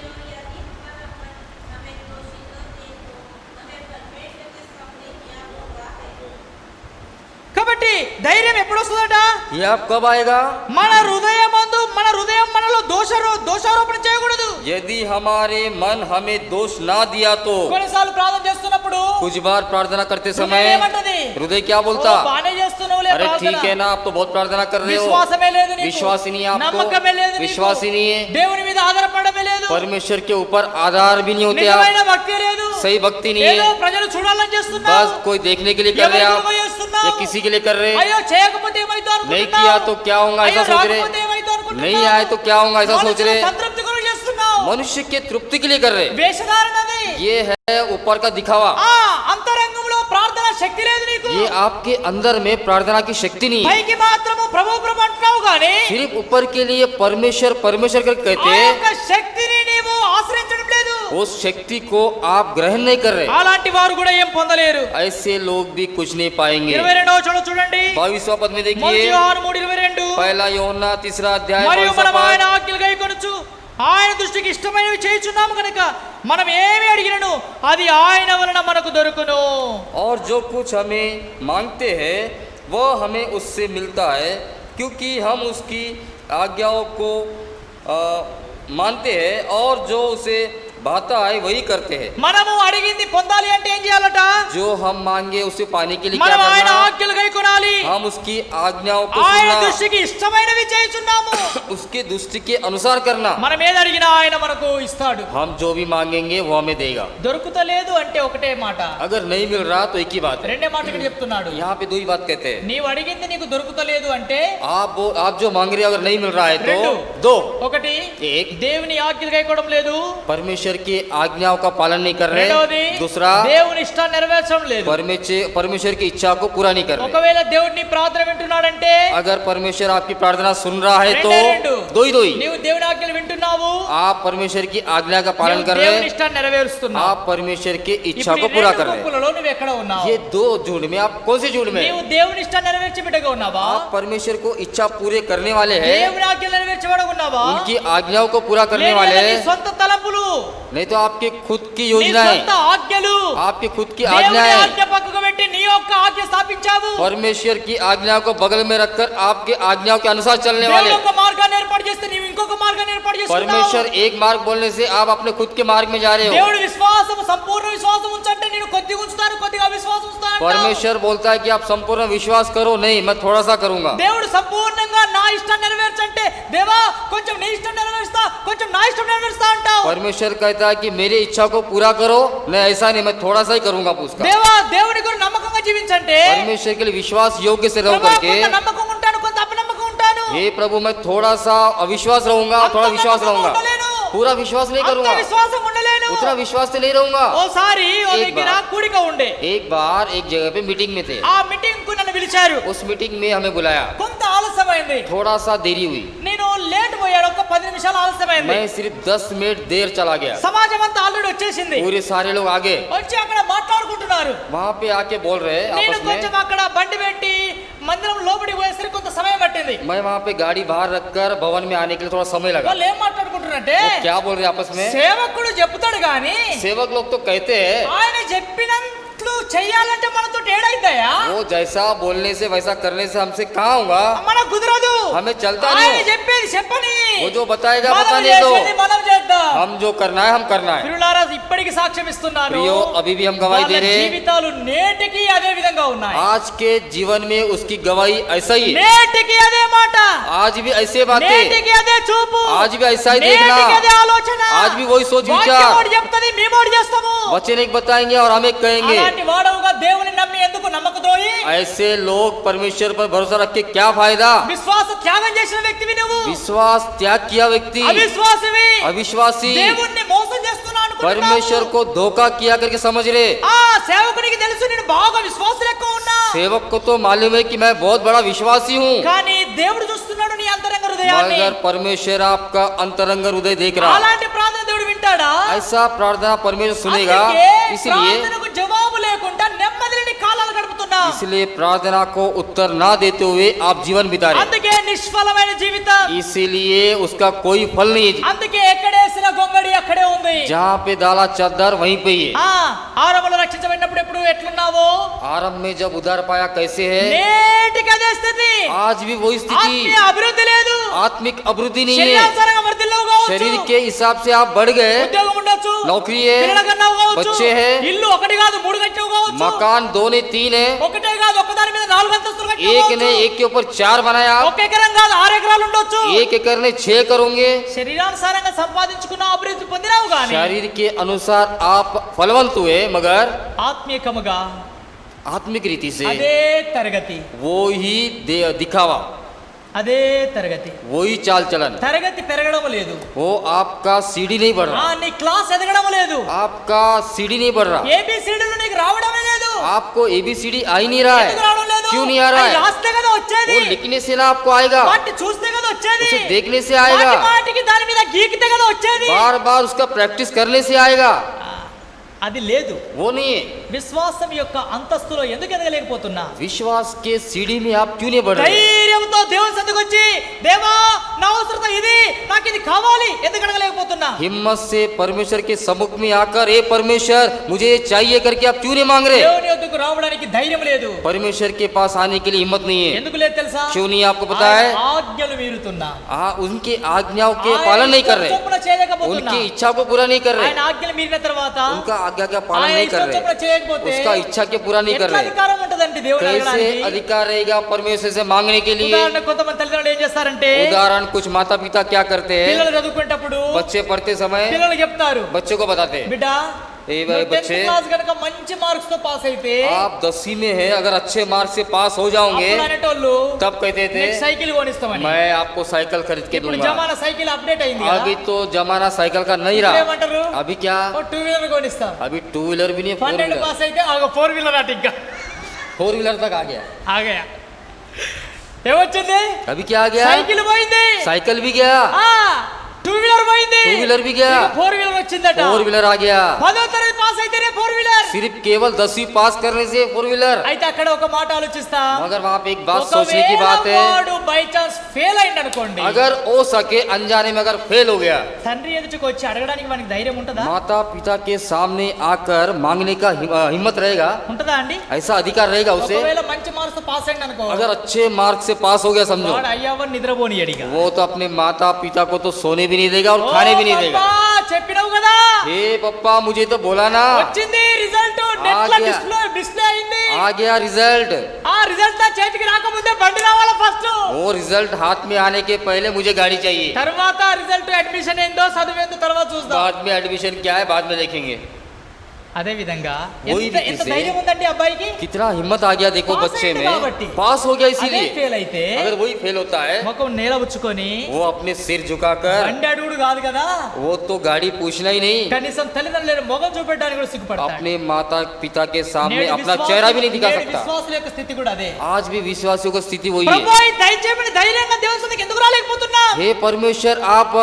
కాబట్టి ధైర్యం ఎప్పుడు వస్తుందట? ये आप कब आएगा? మన హృదయం మనలో దోషారోపణ చేయకూడదు. यदि हमारे मन हमें दोष ना दिया तो. కొన్నిసార్లు ప్రార్థన చేస్తున్నప్పుడు कुछ बार प्रार्थना करते హృదయం समय ఏమంటది? हृदय क्या ఓ, बोलता? బానే చేస్తున్నావులే अरे ప్రార్థన. ठीक है ना, आप तो बहुत प्रार्थना कर रहे हो. విశ్వాసమే లేదు నీకు. विश्वास ही नहीं है నమ్మకమే లేదు आपको, నీకు. विश्वास ही नहीं है. దేవుని మీద ఆధారపడమే లేదు. परमेश्वर के ऊपर आधार भी नहीं होते आप. నిజమైన భక్తి లేదు. सही भक्ति नहीं ఏదో है, ప్రజలు చూడాలని చేస్తున్నావు. बस कोई देखने के लिए कर रहे ఎవరి आप కొరకు చేస్తున్నావు? या किसी के लिए कर रहे. అయ్యో చేయకపోతే ఏమైతే అనుకుంటున్నావు? नहीं किया तो क्या होगा ऐसा అయ్యో सोच रहे. రాకపోతే ఏమైతే అనుకుంటున్నావు? नहीं आए तो क्या होगा ऐसा सोच మనుషుల रहे. సంతృప్తి కొరకు చేస్తున్నావు. मनुष्य के तृप्ति के लिए कर रहे. వేషధారణది. ये है ऊपर का दिखावा. అంతరంగంలో ప్రార్థన శక్తి లేదు నీకు. ये आपके अंदर में प्रार्थना की शक्ति नहीं है. పైకి మాత్రము ప్రభు అంటున్నావు గానీ सिर्फ ऊपर के लिए परमेश्वर परमेश्वर करके ఆ कहते యొక్క శక్తిని నీవు ఆశ్రయించడం లేదు. उस शक्ति को आप ग्रहण नहीं कर रहे. అలాంటి వారు కూడా ఏం పొందలేరు. ऐसे लोग भी कुछ नहीं पाएंगे. 22వ వచనం చూడండి. 22वां पद में మొదటి देखिए. యోహాను 3:22. पहला यूहन्ना 3रा अध्याय మరియు 22वां మనం ఆయన पद. ఆజ్ఞలు గైకొనొచ్చు ఆయన దృష్టికి ఇష్టమైనవి చేయుచున్నాము కనుక మనం ఏమి అడిగినను అది ఆయన వలన మనకు దొరుకును. और जो कुछ हमें मांगते हैं वो हमें उससे मिलता है क्योंकि हम उसकी आज्ञाओं को मानते हैं और जो उसे भाता है वही करते हैं. మనము అడిగింది పొందాలి అంటే ఏం చేయాలట? जो हम मांगे उसे पाने के लिए क्या మనం ఆయన करना? ఆజ్ఞలు గైకొనాలి. हम उसकी आज्ञाओं को ఆయన सुनना, దృష్టికి ఇష్టమైనవి చేయుచున్నాము. उसके दृष्टि के अनुसार करना. మనం ఏది అడిగినా ఆయన మనకు ఇస్తాడు. हम जो भी मांगेंगे वो हमें देगा. దొరుకుతలేదు అంటే ఒకటే మాట, अगर नहीं मिल रहा तो एक ही बात है. రెండే మాట ఇక్కడ చెప్తున్నాడు. यहाँ पे दो ही बात कहते हैं. నీవు అడిగింది నీకు దొరుకుతలేదు అంటే आप जो मांग रहे हो अगर नहीं मिल रहा है तो రెండు. दो. ఒకటి एक, దేవుని ఆజ్ఞలు గైకోవడం లేదు. परमेश्वर की आज्ञाओं का पालन नहीं कर रहे. రెండవది दूसरा, దేవుని ఇష్టాన్ని నెరవేర్చడం లేదు. परमेश्वर की इच्छा को पूरा नहीं कर रहे. ఒకవేళ దేవుడిని ప్రార్థన వింటున్నాడంటే अगर परमेश्वर आपकी प्रार्थना सुन रहा है तो రెండు. दो ही నీవు దేవుని ఆజ్ఞలు వింటున్నావు, आप परमेश्वर की आज्ञा का पालन నీవు कर దేవుని रहे हैं, ఇష్టాన్ని నెరవేరుస్తున్నావు. आप परमेश्वर की इच्छा ఇప్పుడు को ఈ पूरा రెండు कर रहे हैं. గుంపులలో నువ్వు ఎక్కడ ఉన్నావు? ये दो झूठ में आप कौन से झूठ में? నీవు దేవుని ఇష్టాన్ని నెరవేర్చే బిడ్డగా ఉన్నావా? आप परमेश्वर को इच्छा पूरे करने वाले हैं, దేవుని ఆజ్ఞలు నెరవేర్చేవాడుగా ఉన్నావా? उनकी आज्ञाओं को पूरा करने లేదా वाले నీ हैं, సొంత తలంపులు नहीं तो आपकी खुद की నీ योजनाएं, సొంత ఆజ్ఞలు, आपकी खुद की దేవుని आज्ञाएं, ఆజ్ఞ పక్కకు పెట్టి నీ యొక్క ఆజ్ఞ స్థాపించావు. परमेश्वर की आज्ञा को बगल में रखकर आपके आज्ञाओं के अनुसार चलने దేవుని वाले। యొక్క మార్గాన్ని ఏర్పాటు చేస్తే నీవు ఇంకొక మార్గాన్ని ఏర్పాటు చేసుకుంటావు. परमेश्वर एक मार्ग बोलने से आप अपने खुद के मार्ग में जा रहे हो। దేవుడు విశ్వాసం సంపూర్ణ విశ్వాసం ఉంచంటే నేను కొద్దిగా ఉంచుతాను, కొద్దిగా అవిశ్వాసం ఉంచుతాను అంటావు. परमेश्वर बोलता है कि आप संपूर्ण विश्वास करो, नहीं मैं थोड़ा सा करूंगा। దేవుడు సంపూర్ణంగా నా ఇష్టాన్ని నెరవేర్చంటే దేవా కొంచెం నీ ఇష్టం నెరవేరుస్తా, కొంచెం నా ఇష్టం నెరవేరుస్తా అంటావు. परमेश्वर कहता है कि मेरी इच्छा को पूरा करो, नहीं ऐसा नहीं मैं थोड़ा सा ही करूंगा उसका। దేవా దేవుని గురించి నమ్మకంగా జీవించంటే परमेश्वर के लिए विश्वास योग्य से रह ప్రభా, करके, కొంత నమ్మకం ఉంటాను, కొంత అపనమ్మకం ఉంటాను. हे प्रभु मैं थोड़ा सा अविश्वास रहूंगा, అంత थोड़ा विश्वास నమ్మకం रहूंगा, ఉండలేను. पूरा विश्वास नहीं అంత करूंगा, విశ్వాసం ఉండలేను. उतना विश्वास से नहीं रहूंगा। ఓసారి ఓ एक దగ్గర बार- కూడిక ఉండే. एक बार एक जगह पे मीटिंग में थे, ఆ మీటింగ్ కు నన్ను పిలిచారు. उस मीटिंग में हमें बुलाया, కొంత ఆలస్యమైంది. थोड़ा सा देरी हुई, నేను లేట్ పోయాడు, ఒక 10 నిమిషాలు ఆలస్యమైంది. मैं सिर्फ 10 मिनट देर चला गया, సమాజం అంతా ఆల్రెడీ వచ్చేసింది. पूरे सारे लोग आगे వచ్చి అక్కడ మాట్లాడుకుంటున్నారు. वहां पे आके बोल रहे हैं నేను आपस కొంచెం में। అక్కడ బండి పెట్టి మందిరం లోపలికి పోయేసరికి కొంత సమయం పట్టింది. मैं वहां पे गाड़ी बाहर रखकर भवन में आने के लिए थोड़ा समय लगा। వాళ్ళు ఏం మాట్లాడుకుంటున్నారంటే वो क्या बोल रहे हैं आपस में? సేవకుడు చెప్తాడు గాని सेवक लोग तो कहते हैं ఆయన చెప్పినట్లు చెయ్యాలంటే మనతో ఏడైతాయా? वो जैसा बोलने से वैसा करने से हमसे कहाँ होगा, మనకు కుదరదు. हमें चलता ఆయన नहीं। చెప్పేది చెప్పని वो जो बताएगा మనం बताने दो, చేసేది మనం చేద్దాం. हम जो करना है हम करना है। ప్రియులారా, ఇప్పటికి సాక్ష్యం ఇస్తున్నాను. प्रियो अभी भी हम गवाही వాళ్ళ दे रहे हैं, జీవితాలు నేటికి అదే విధంగా ఉన్నాయి. आज के जीवन में उसकी गवाही ऐसा ही है, నేటికి అదే మాట, आज भी ऐसे बातें, నేటికి అదే చూపు, आज भी ऐसा ही देखना, నేటికి అదే ఆలోచన. आज भी वही सोच వాక్యం विचार, ఒకటి చెప్తది, మేము ఒకటి చేస్తాము. वचन एक बताएंगे और हम एक कहेंगे। అలాంటి వాడవుగా దేవుని నమ్మి ఎందుకు నమ్మకద్రోహి? ऐसे लोग परमेश्वर पर भरोसा रख के क्या फायदा? విశ్వాస త్యాగం చేసిన వ్యక్తివి నువ్వు. विश्वास त्याग किया व्यक्ति, అవిశ్వాసివి. अविश्वासी, దేవుణ్ణి మోసం చేస్తున్నా అనుకుంటున్నావు. परमेश्वर को धोखा किया करके समझ रहे। ఆ సేవకునికి తెలుసు నేను బాగా విశ్వాసం ఎక్కువ ఉన్నా, सेवक को तो मालूम है कि मैं बहुत बड़ा विश्वासी हूँ, కానీ దేవుడు చూస్తున్నాడు నీ అంతరంగ హృదయాన్ని. मगर परमेश्वर आपका अंतरंग हृदय देख रहा है। అలాంటి ప్రార్థన దేవుడు వింటాడా? ऐसा प्रार्थना परमेश्वर सुनेगा। అందుకే इसलिए ప్రార్థనకు జవాబు లేకుండా నెమ్మది లేని కాలాలు గడుపుతున్నా. इसलिए प्रार्थना को उत्तर ना देते हुए आप जीवन बिता रहे, అందుకే నిష్ఫలమైన జీవితం. इसीलिए उसका कोई फल नहीं है। అందుకే ఎక్కడేసిన గొంగడి అక్కడే ఉంది. जहाँ पे डाला चादर वहीं पे ही है। ఆ ఆరంభంలో రక్షించబడినప్పుడు ఎప్పుడు ఎట్లున్నావో आरंभ में जब उधार पाया कैसे है, నేటికి అదే స్థితి. आज भी वही स्थिति। ఆత్మీయ అభివృద్ధి లేదు. आत्मिक अभिवृद्धि नहीं है, శరీరానుసారంగా వర్ధిల్లేవు కావచ్చు. शरीर के हिसाब से आप बढ़ गए, ఉద్యోగం ఉండొచ్చు, नौकरी है, పిల్లల కన్నావు కావచ్చు, बच्चे हैं, ఇల్లు ఒకటి కాదు 3 కట్టావు కావచ్చు, मकान 2 नहीं 3 है, ఒకటే కాదు ఒక్కదాని మీద 4 అంతస్తులు కట్టావు एक కావచ్చు, ने एक के ऊपर 4 बनाया आप, ఒక ఎకరం కాదు 6 ఎకరాలు ఉండొచ్చు. 1 एकड़ ने 6 करोगे। శరీరానుసారంగా సంపాదించుకున్న అభివృద్ధి పొందినావు గాని शरीर के अनुसार आप फलवंत हुए, मगर ఆత్మీయకముగా आत्मिक रीति से అదే తరగతి, वो ही दिखावा, అదే తరగతి. वो ही चाल चलन, తరగతి పెరగడం లేదు. वो आपका सीढ़ी नहीं बढ़ रहा, నీ క్లాస్ ఎదగడం లేదు. आपका सीढ़ी नहीं बढ़ रहा, ఏబిసిడీలు నీకు రావడమే లేదు. आपको ABCD आ ही नहीं रहा ఎందుకు है। రావడం లేదు? क्यों नहीं आ रहा అది है? రాస్తే కదా వచ్చేది. वो लिखने से ना आपको आएगा, వాటిని చూస్తే కదా వచ్చేది. उसे देखने से आएगा, మాటి మాటికి దాని మీద గీకితే కదా వచ్చేది. बार बार उसका प्रैक्टिस करने से आएगा, అది లేదు. वो नहीं है। విశ్వాసం యొక్క అంతస్తులో ఎందుకు ఎదగలేకపోతున్నా? विश्वास के सीढ़ी में आप क्यों नहीं बढ़ रहे? ధైర్యంతో దేవుని సన్నిధికి వచ్చి దేవా నా అవసరత ఇది, నాకు ఇది కావాలి ఎందుకు అడగలేకపోతున్నా? हिम्मत से परमेश्वर के सम्मुख में आकर, ए परमेश्वर मुझे ये चाहिए करके आप क्यों नहीं मांग रहे? దేవుని యొద్దకు రావడానికి ధైర్యం లేదు. परमेश्वर के पास आने के लिए हिम्मत नहीं है। ఎందుకు లేదు తెలుసా? क्यों नहीं आपको पता है? ఆయన ఆజ్ఞలు మీరుతున్నా, उनके आज्ञाओं के पालन नहीं कर रहे, చొప్పున చేయలేకపోతున్నా. उनकी इच्छा को पूरा नहीं कर रहे, ఆయన ఆజ్ఞలు మీరిన తర్వాత उनका आज्ञा का पालन ఆయన नहीं कर ఇష్టం చొప్పున रहे, చేయకపోతే उसका इच्छा के पूरा नहीं कर ఎట్లా रहे। అధికారం ఉంటదండి దేవుడు कैसे అడగడానికి? अधिकार रहेगा परमेश्वर से मांगने के लिए? ఉదాహరణ కొంతమంది తల్లిదండ్రులు ఏం చేస్తారంటే उदाहरण कुछ माता पिता क्या करते हैं, పిల్లలు చదువుకునేటప్పుడు बच्चे पढ़ते समय పిల్లలు చెప్తారు, बच्चों को बताते हैं, బిడ్డ ए भाई बच्चे క్లాస్ కనుక మంచి మార్క్స్ తో పాస్ అయితే आप 10वीं में है, अगर अच्छे मार्क्स से पास हो जाओगे అప్పుడు అనేటోళ్ళు तब कहते थे నీకు సైకిల్ కొనిస్తామని. मैं आपको साइकिल खरीद के ఇప్పుడు दूंगा। జమానా సైకిల్ అప్డేట్ అయింది కదా. अभी तो जमाना साइकिल का नहीं ఇప్పుడు रहा, ఏమంటారు? अभी क्या, ఓ 2 వీలర్ కొనిస్తాం. अभी 2 व्हीलर भी नहीं, 4 12 व्हीलर, పాస్ అయితే 4 వీలర్ అట ఇంకా 4 व्हीलर तक आ गया। ఆగయా. ఏమొచ్చింది? अभी क्या आ गया, సైకిల్ పోయింది. साइकिल भी गया, ఆ 2 వీలర్ పోయింది, 2 व्हीलर भी गया, 4 వీలర్ వచ్చిందట. 4 व्हीलर आ गया. 10వ తరగతి పాస్ అయితేనే 4 వీలర్. सिर्फ केवल 10वीं पास करने से 4 व्हीलर. అయితే అక్కడ ఒక మాట ఆలోచిస్తా, मगर वहाँ पे एक बात सोचने की बात है, వాడు బై చాన్స్ ఫెయిల్ అయ్యింది అనుకోండి, अगर हो सके अनजाने में अगर फेल हो गया, తండ్రి ఎదుటికి వచ్చి అడగడానికి మనకి ధైర్యం ఉంటుందా? माता पिता के सामने आकर मांगने का हिम्मत रहेगा, ఉంటుందా అండి? ऐसा अधिकार रहेगा उसे? ఒకవేళ మంచి మార్క్స్ తో పాస్ అయ్యింది అనుకో, अगर अच्छे मार्क्स से पास हो गया समझो, వాడు అయ్యవ్వని నిద్రపోనియడిగా. वो तो अपने माता पिता को तो सोने भी नहीं देगा और खाने भी नहीं देगा. చెప్పినావు కదా, हे पप्पा मुझे तो बोला ना, వచ్చింది రిజల్ట్, నెట్ లో డిస్ప్లే అయింది, आ गया रिजल्ट. ఆ రిజల్ట్ నా చేతికి రాకముందే బండి రావాలా ఫస్ట్, वो रिजल्ट हाथ में आने के पहले मुझे गाड़ी चाहिए. తర్వాత రిజల్ట్ అడ్మిషన్ ఏందో చదువేందో తర్వాత చూద్దాం. बाद में एडमिशन क्या है बाद में देखेंगे. అదే విధంగా वही ఎంత रीति से ధైర్యం ఉందండి అబ్బాయికి, कितना हिम्मत आ गया देखो पास बच्चे है में, కాబట్టి. पास हो गया అదే इसीलिए. ఫెయిల్ అయితే अगर वही फेल होता है ముఖం నేల ఉచ్చుకొని वो अपने सिर झुकाकर, బండి అడుగుడు కాదు కదా, वो तो गाड़ी पूछना ही नहीं, కనీసం తల్లిదండ్రుల ముఖం చూపెట్టడానికి కూడా సిగ్గుపడతాడు. अपने माता पिता के सामने నేడు अपना విశ్వాసుల- चेहरा भी नहीं दिखा నేడు सकता. విశ్వాసుల యొక్క స్థితి కూడా అదే. आज भी विश्वासियों की स्थिति वही ప్రభు है. ఈ దయచేయమని ధైర్యంగా దేవుని సన్నిధికి ఎందుకు రాలేకపోతున్నా, हे परमेश्वर आप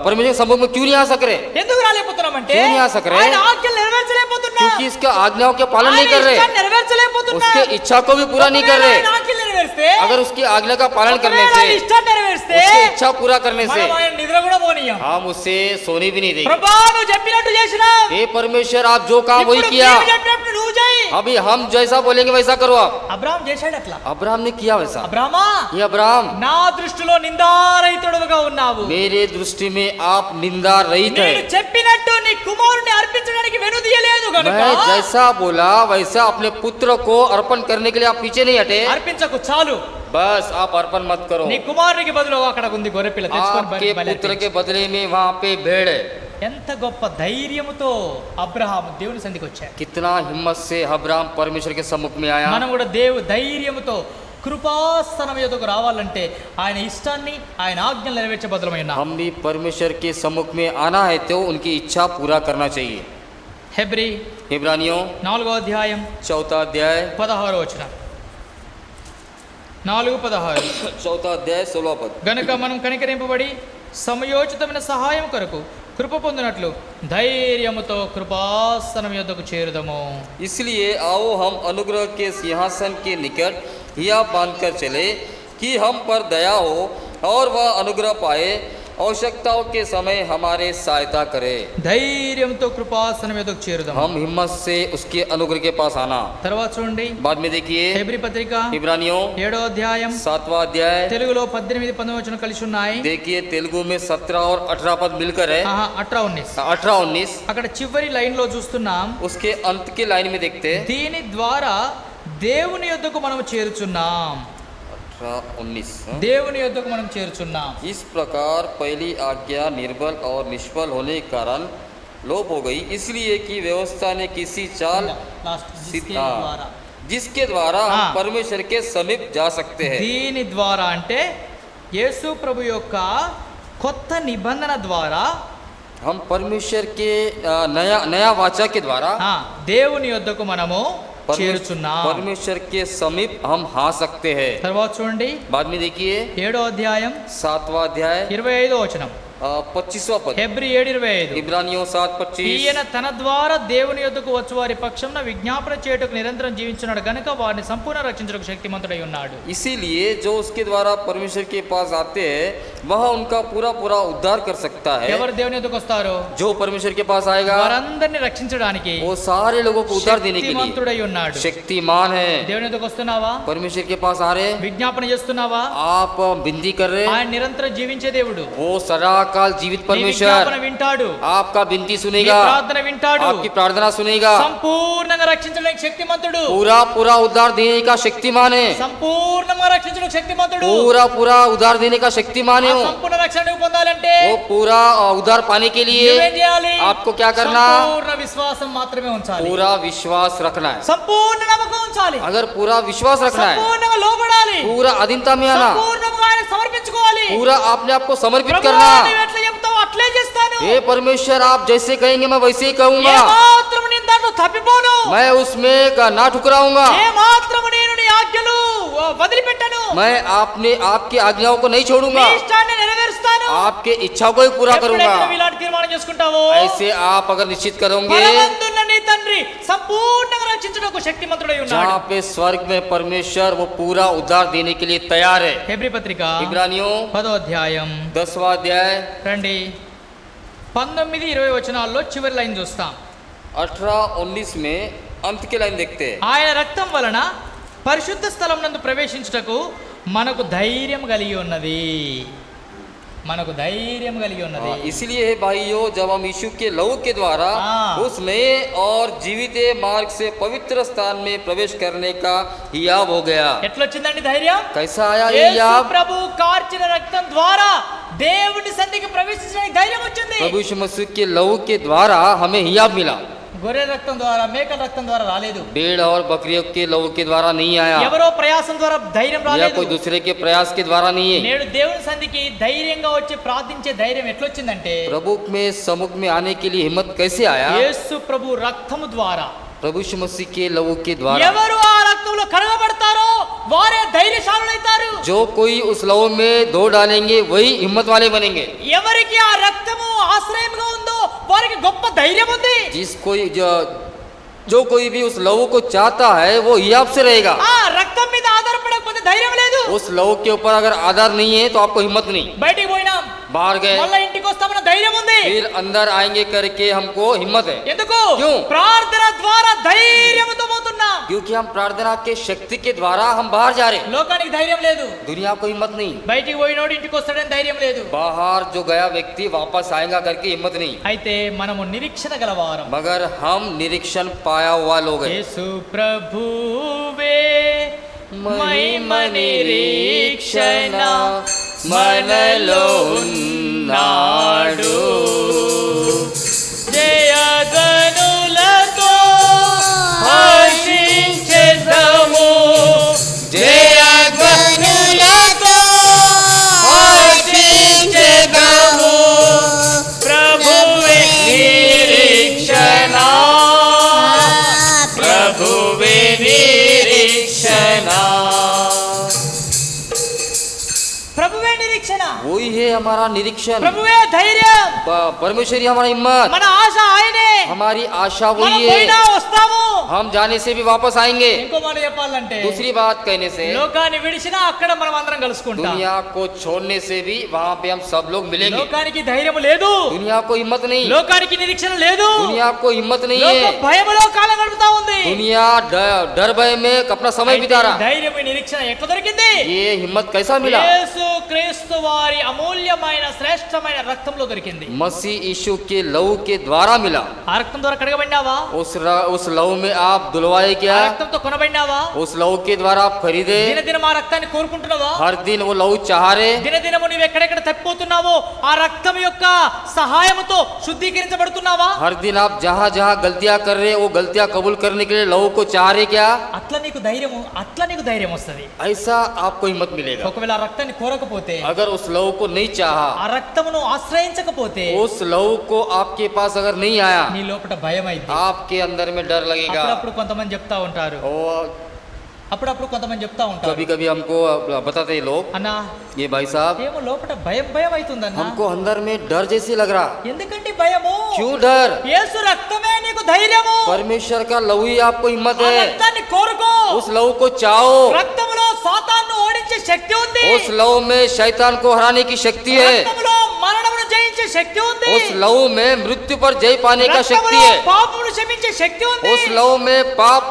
परमेश्वर के सम्मुख में क्यों नहीं आ सक रहे? ఎందుకు రాలేకపోతున్నాం అంటే क्यों नहीं आ सक रहे? ఆయన ఆజ్ఞలు నెరవేర్చలేకపోతున్నా, क्योंकि इसके आज्ञाओं के पालन नहीं कर ఆయన रहे, ఇష్టాన్ని నెరవేర్చలేకపోతున్నా. उसके इच्छा को भी पूरा नहीं कर ఒకవేళ रहे. ఆయన ఆజ్ఞలు నెరవేరిస్తే, अगर उसकी आज्ञा का पालन करने ఒకవేళ ఆయన से, ఇష్టాన్ని నెరవేరిస్తే उसकी इच्छा पूरा करने से మనం ఆయన నిద్ర కూడా పోనీయం. हम उससे सोने भी नहीं देंगे. ప్రభా నువ్వు చెప్పినట్టు చేసినావు, हे परमेश्वर आप जो काम वही ఇప్పుడు किया, మేము చెప్పినట్టు నువ్వు చేయి. अभी हम जैसा बोलेंगे वैसा करो आप. అబ్రాహాం చేశాడు అట్లా. अब्राहम ने किया वैसा. అబ్రామా ये अब्राहम, నా దృష్టిలో నిందారహితుడుగా ఉన్నావు, मेरे दृष्टि में आप निंदा रहित నేను है. చెప్పినట్టు నీ కుమారుని అర్పించడానికి వెనుదీయలేదు గనుక मैं जैसा बोला वैसा अपने पुत्र को अर्पण करने के लिए आप पीछे नहीं हटे. అర్పించకు చాలు, बस आप अर्पण मत करो. నీ కుమారునికి బదులు అక్కడ ఉంది గొర్రెపిల్ల తెచ్చుకొని आपके బలి पुत्र అర్పించు. के बदले में वहाँ पे भेड़ है. ఎంత గొప్ప ధైర్యముతో అబ్రహాము దేవుని సన్నిధికి వచ్చాడు. कितना हिम्मत से अब्राहम परमेश्वर के सम्मुख में आया. మనం కూడా ధైర్యముతో కృపాసనం యొద్దకు రావాలంటే ఆయన ఇష్టాన్ని ఆయన ఆజ్ఞలు నెరవేర్చే బదులమై ఉన్నాం. हम भी परमेश्वर के सम्मुख में आना है तो उनकी इच्छा पूरा करना चाहिए. హెబ్రీ इब्रानियों 4వ అధ్యాయం 4 अध्याय 16వ వచనం, 4:16 4 अध्याय 16 पद. గనుక మనం కనికరింపబడి సమయోచితమైన సహాయం కొరకు కృప పొందినట్లు ధైర్యముతో కృపాసనం యొద్దకు చేరుదము. इसलिए आओ हम अनुग्रह के सिंहासन के निकट हिया बांधकर चले कि हम पर दया हो और वह अनुग्रह पाए, आवश्यकताओं के समय हमारे सहायता करे. ధైర్యంతో కృపాసనం యొద్దకు చేరుదము. हम हिम्मत से उसके अनुग्रह के पास आना. తర్వాత చూడండి बाद में देखिए హెబ్రీ పత్రిక इब्रानियों 7వ అధ్యాయం 7वां अध्याय, తెలుగులో 18-19 వచనం కలిసి ఉన్నాయి. देखिए तेलुगु में 17 और 18 पद मिलकर है. 18-19 18-19 అక్కడ చివరి లైన్ లో చూస్తున్నాం, उसके अंत के लाइन में देखते हैं. దీని ద్వారా దేవుని యొద్దకు మనం చేరుచున్నాం. 18-19 దేవుని యొద్దకు మనం చేరుచున్నాం. इस प्रकार पहली आज्ञा निर्बल और निष्फल होने के कारण लोप हो गई, इसलिए कि व्यवस्था ने किसी चाल जिसके द्वारा हम हाँ। परमेश्वर के समीप जा सकते हैं. దీని ద్వారా అంటే యేసు ప్రభు యొక్క కొత్త నిబంధన ద్వారా हम परमेश्वर के नया नया वाचा के द्वारा దేవుని యొద్దకు మనము చేరుచున్నాం. परमेश्वर के समीप हम आ सकते हैं. తర్వాత చూడండి बाद में देखिए 7వ అధ్యాయం 7वां अध्याय 25వ వచనం, 25वां पद. హెబ్రీ 7:25 इब्रानियों 7:25 ఈయన తన ద్వారా దేవుని యొద్దకు వచ్చు వారి పక్షంన విజ్ఞాపన చేయుటకు నిరంతరం జీవించున్నాడు గనుక వారిని సంపూర్ణ రక్షించుటకు శక్తిమంతుడై ఉన్నాడు. इसीलिए जो उसके द्वारा परमेश्वर के पास आते हैं वह उनका पूरा पूरा उद्धार कर सकता है. ఎవరు దేవుని యొద్దకు వస్తారో जो परमेश्वर के पास आएगा వారందరిని రక్షించడానికి वो सारे लोगों को उद्धार देने के लिए శక్తిమంతుడై ఉన్నాడు. शक्तिमान है. దేవుని యొద్దకు వస్తున్నావా, परमेश्वर के पास आ रहे, విజ్ఞాపన చేస్తున్నావా, आप विनती कर रहे, ఆయన నిరంతరం జీవించే దేవుడు. वो सदाकाल जीवित నీ परमेश्वर విజ్ఞాపన వింటాడు, आपका विनती నీ सुनेगा, ప్రార్థన వింటాడు, आपकी प्रार्थना सुनेगा. సంపూర్ణంగా రక్షించడానికి శక్తిమంతుడు, पूरा पूरा उद्धार देने का शक्तिमान है. సంపూర్ణంగా రక్షించడానికి శక్తిమంతుడు. पूरा पूरा उद्धार देने का शक्तिमान ఆ है. वो సంపూర్ణ రక్షణ నువ్వు పొందాలంటే वो पूरा उद्धार पाने के लिए నువ్వేం చేయాలి? आपको क्या करना? సంపూర్ణ విశ్వాసం మాత్రమే ఉంచాలి, पूरा विश्वास रखना है. సంపూర్ణ నమ్మకం ఉంచాలి, अगर पूरा विश्वास रखना है, సంపూర్ణంగా లోబడాలి, पूरा अधीनता में आना, సంపూర్ణంగా ఆయన సమర్పించుకోవాలి. पूरा अपने आप को समर्पित ప్రభువా, करना. నువ్వు ఎట్లా చెప్తావు అట్లే చేస్తాను. हे परमेश्वर आप जैसे कहेंगे मैं वैसे ही कहूंगा. ఏమాత్రము నేను దాంట్లో తప్పిపోను, मैं उसमें ना ठुकराऊंगा. ఏమాత్రము నేను నీ ఆజ్ఞలు వదిలిపెట్టను, मैं आपकी आज्ञाओं को नहीं నీ छोड़ूंगा, ఇష్టాన్ని నెరవేరుస్తాను. आपके ఇచ్చాओं को ही पूरा ఎప్పుడైతే करूंगा। నువ్వు ఇలాంటి తీర్మానం చేసుకుంటావో, ऐसे आप अगर निश्चित करोगे, పరమందున్న నీ తండ్రి సంపూర్ణంగా రక్షించుటకు శక్తిమంతుడై ఉన్నాడు. जहाँ पे स्वर्ग में परमेश्वर वो पूरा उद्धार देने के लिए तैयार है। హెబ్రీ పత్రిక इब्रानियों 10వ అధ్యాయం 10वां अध्याय రండి 19-20 వచనాల్లో చివరి లైన్ చూస్తాం. 18-19 में अंत के लाइन देखते हैं। ఆయన రక్తం వలన పరిశుద్ధ స్థలం నందు ప్రవేశించుటకు మనకు ధైర్యం కలిగి ఉన్నది, మనకు ధైర్యం కలిగి ఉన్నది. इसलिए है भाइयों, जब हम यीशु के लहू के द्वारा उस नए और जीवित मार्ग से पवित्र स्थान में प्रवेश करने का हियाब हो गया। ఎట్లొచ్చిందండి ధైర్యం? कैसा आया ये యేసు हियाब? ప్రభు కార్చిన రక్తం ద్వారా దేవుని సన్నిధికి ప్రవేశించడానికి ధైర్యం వచ్చింది. प्रभु यीशु मसीह के लहू के द्वारा हमें हियाब मिला। గొర్రె రక్తం ద్వారా, మేకల రక్తం ద్వారా రాలేదు. भेड़ और बकरियों के लहू के द्वारा नहीं आया, ఎవరో ప్రయాసం ద్వారా ధైర్యం या రాలేదు. कोई दूसरे के प्रयास के द्वारा नहीं है। నేడు దేవుని సన్నిధికి ధైర్యంగా వచ్చి ప్రార్థించే ధైర్యం ఎట్లొచ్చిందంటే, प्रभु में सम्मुख में आने के लिए हिम्मत कैसे आया? యేసు ప్రభు రక్తము ద్వారా. प्रभु यीशु मसीह के लहू के द्वारा। ఎవరు ఆ రక్తంలో కడగబడతారో వారే ధైర్యశాలులైతారు. जो कोई उस लहू में दो डालेंगे वही हिम्मत वाले बनेंगे। ఎవరికి ఆ రక్తము ఆశ్రయంగా ఉందో వారికి గొప్ప ధైర్యం ఉంది. जो कोई भी उस लहू को चाहता है वो हियाब से रहेगा। ఆ రక్తం మీద ఆధారపడకపోతే ధైర్యం లేదు. उस लहू के ऊपर अगर आधार नहीं है तो आपको हिम्मत नहीं। బయటికి పోయినాం, बाहर गए, మళ్ళా ఇంటికి వస్తామన్న ధైర్యం ఉంది. फिर अंदर आएंगे करके हमको हिम्मत है। ఎందుకు? क्यों? ప్రార్థన ద్వారా ధైర్యంతో పోతున్నాం. क्योंकि हम प्रार्थना के शक्ति के द्वारा हम बाहर जा रहे हैं। లోకానికి ధైర్యం లేదు. दुनिया को हिम्मत नहीं। బయటికి పోయినోడు ఇంటికి వస్తాడని ధైర్యం లేదు. बाहर जो गया व्यक्ति वापस आएगा करके हिम्मत नहीं। అయితే మనము నిరీక్షణ గలవారం. मगर हम निरीक्षण पाया हुआ लोग हैं। యేసు ప్రభువే మహిమ నిరీక్షణ మనలో ఉన్నాడు. జయగనులతో హర్షించెదము, జయగనులతో హర్షించెదము, ప్రభువే నిరీక్షణ, ప్రభువే నిరీక్షణ. ప్రభువే నిరీక్షణ, वही है हमारा निरीक्षण। ప్రభువే ధైర్యం. परमेश्वर ही हमारा हिम्मत, మన ఆశ ఆయనే. हमारी आशा మనం वही పోయినా है। వస్తాము. हम जाने से भी वापस आएंगे। ఇంకో మాట చెప్పాలంటే, दूसरी बात कहने से, లోకాన్ని విడిచినా అక్కడ మనం అందరం కలుసుకుంటాం. दुनिया को छोड़ने से भी वहाँ पे हम सब लोग मिलेंगे। లోకానికి ధైర్యం లేదు, दुनिया को हिम्मत नहीं, లోకానికి నిరీక్షణ లేదు, दुनिया को हिम्मत नहीं లోక है। భయములో కాలం గడుపుతా ఉంది. दुनिया डर भय में अपना समय बिता रहा। ధైర్యం నిరీక్షణ ఎక్కడ దొరికింది? ये हिम्मत कैसा मिला? యేసు క్రీస్తు వారి అమూల్యమైన శ్రేష్టమైన రక్తంలో దొరికింది. मसीह यीशु के लहू के द्वारा मिला। ఆ రక్తం ద్వారా కడగబడినావా? उस लहू में आप धुलवाए ఆ क्या? రక్తంతో కొనబడినావా? उस लहू के द्वारा आप खरीदे। దినదినం ఆ రక్తాన్ని కోరుకుంటున్నావా? हर दिन वो लहू चाह रहे। దినదినము నువ్వు ఎక్కడెక్కడ తప్పిపోతున్నావో ఆ రక్తం యొక్క సహాయముతో శుద్ధీకరించబడుతున్నావా? हर दिन आप जहाँ जहाँ गलतियाँ कर रहे वो गलतियाँ कबूल करने के लिए लहू को चाह रहे क्या? అట్లా నీకు ధైర్యం వస్తుంది. ऐसा आपको हिम्मत मिलेगा। ఒకవేళ ఆ రక్తాన్ని కోరకపోతే, अगर उस लहू को नहीं चाहा, ఆ రక్తమును ఆశ్రయించకపోతే, उस लहू को आपके पास अगर नहीं आया, నీ లోపల భయం అయింది. आपके अंदर में डर लगेगा। అప్పుడప్పుడు కొంతమంది చెప్తా ఉంటారు, कभी कभी हमको बताते हैं लोग, అన్నా ये भाई साहब ఏమో లోపల భయం అవుతుందన్న. हमको अंदर में डर जैसे लग रहा। ఎందుకంటే భయము? क्यों डर? యేసు రక్తమే నీకు ధైర్యము. परमेश्वर का लहू ही आपको हिम्मत ఆ है। రక్తాన్ని కోరుకో. उस लहू को चाहो। రక్తములో సాతాన్ను ఓడించే శక్తి ఉంది. उस लहू में शैतान को हराने की शक्ति है। రక్తములో మరణమును జయించే శక్తి ఉంది. उस लहू में मृत्यु पर जय पाने का शक्ति రక్తములో है। పాపమును క్షమించే శక్తి ఉంది. उस लहू में पाप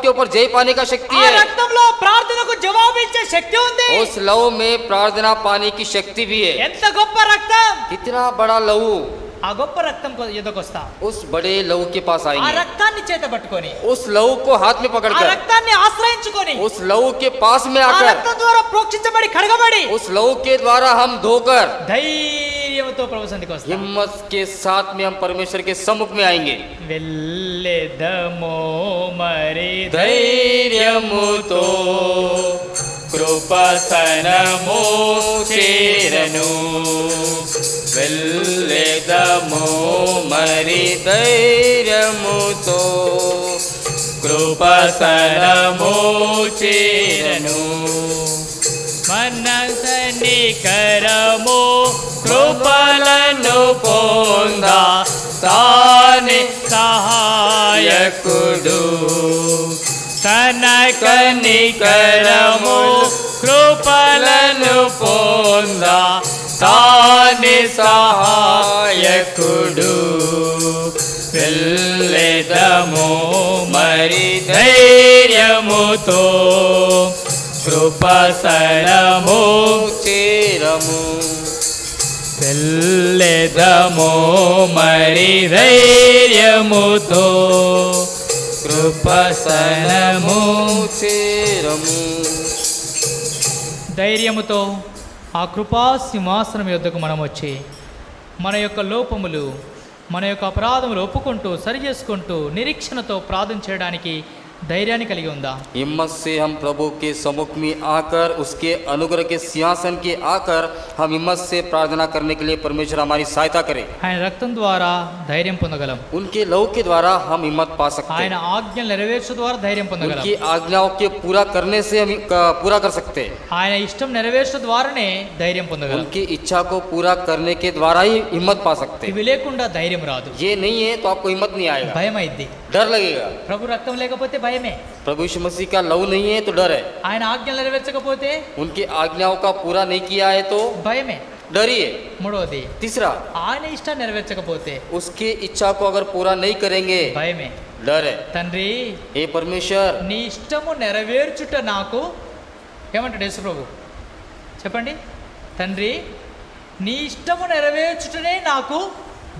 के ऊपर जय पाने का शक्ति ఆ है। రక్తంలో ప్రార్థనకు జవాబు ఇచ్చే శక్తి ఉంది. उस लहू में प्रार्थना पाने की शक्ति भी है। ఎంత గొప్ప రక్తం! कितना बड़ा लहू! ఆ గొప్ప రక్తం ఎదుకొస్తా, उस बड़े लहू के पास ఆ आएंगे। రక్తాన్ని చేత పట్టుకొని, उस लहू को हाथ में ఆ पकड़कर, రక్తాన్ని ఆశ్రయించుకొని, उस लहू के पास में ఆ आकर, రక్తం ద్వారా ప్రోక్షించబడి కడగబడి उस लहू के द्वारा हम धोकर ధైర్యంతో ప్రభు సన్నిధికి వస్తాం. हिम्मत के साथ में हम परमेश्वर के सम्मुख में आएंगे। వెళ్ళెదమో మరి ధైర్యముతో కృపతనము చేరను, వెళ్ళెదము మరి ధైర్యముతో కృపసరము చేరను మన కనికరము కృపలను పొందా తానే సహాయకుడు తన కనికరము కృపలను పొందా తానే సహాయకుడు వెళ్ళెదము మరి ధైర్యముతో కృపసరము చేరము వెళ్ళెదము మరి ధైర్యముతో కృపసరము చేరము. ధైర్యముతో ఆ కృపా సింహాసనం యొద్దకు మనం వచ్చి మన యొక్క లోపములు మన యొక్క అపరాధములు ఒప్పుకుంటూ సరి చేసుకుంటూ నిరీక్షణతో ప్రార్థన చేయడానికి ధైర్యాన్ని కలిగి ఉందా? हिम्मत से हम प्रभु के सम्मुख में आकर उसके अनुग्रह के सिंहासन के आकर हम हिम्मत से प्रार्थना करने के लिए परमेश्वर हमारी सहायता करे. ఆయన రక్తం ద్వారా ధైర్యం పొందగలం. उनके लहू के द्वारा हम हिम्मत पा सकते ఆయన हैं. ఆజ్ఞలు నెరవేర్చు ద్వారా ధైర్యం పొందగలం. उनकी आज्ञाओं के पूरा करने से हम पूरा कर सकते हैं. ఆయన ఇష్టం నెరవేర్చు ద్వారానే ధైర్యం పొందగలం. उनकी इच्छा को पूरा करने के द्वारा ही हिम्मत पा सकते हैं. ఇవి లేకుండా ధైర్యం రాదు. ये नहीं है तो आपको हिम्मत नहीं आएगा, భయం అయింది. डर लगेगा. ప్రభు రక్తం లేకపోతే భయమే. प्रभु यीशु मसीह का लहू नहीं है तो डर है. ఆయన ఆజ్ఞలు నెరవేర్చకపోతే उनकी आज्ञाओं का पूरा नहीं किया है तो భయమే. डर ही है. మూడవది, तीसरा, ఆయన ఇష్టం నెరవేర్చకపోతే उसकी इच्छा को अगर पूरा नहीं करेंगे భయమే. डर है. తండ్రి हे परमेश्वर, నీ ఇష్టము నెరవేర్చుట నాకు ఏమంటాడు యేసు ప్రభు చెప్పండి. తండ్రి నీ ఇష్టము నెరవేర్చుటనే నాకు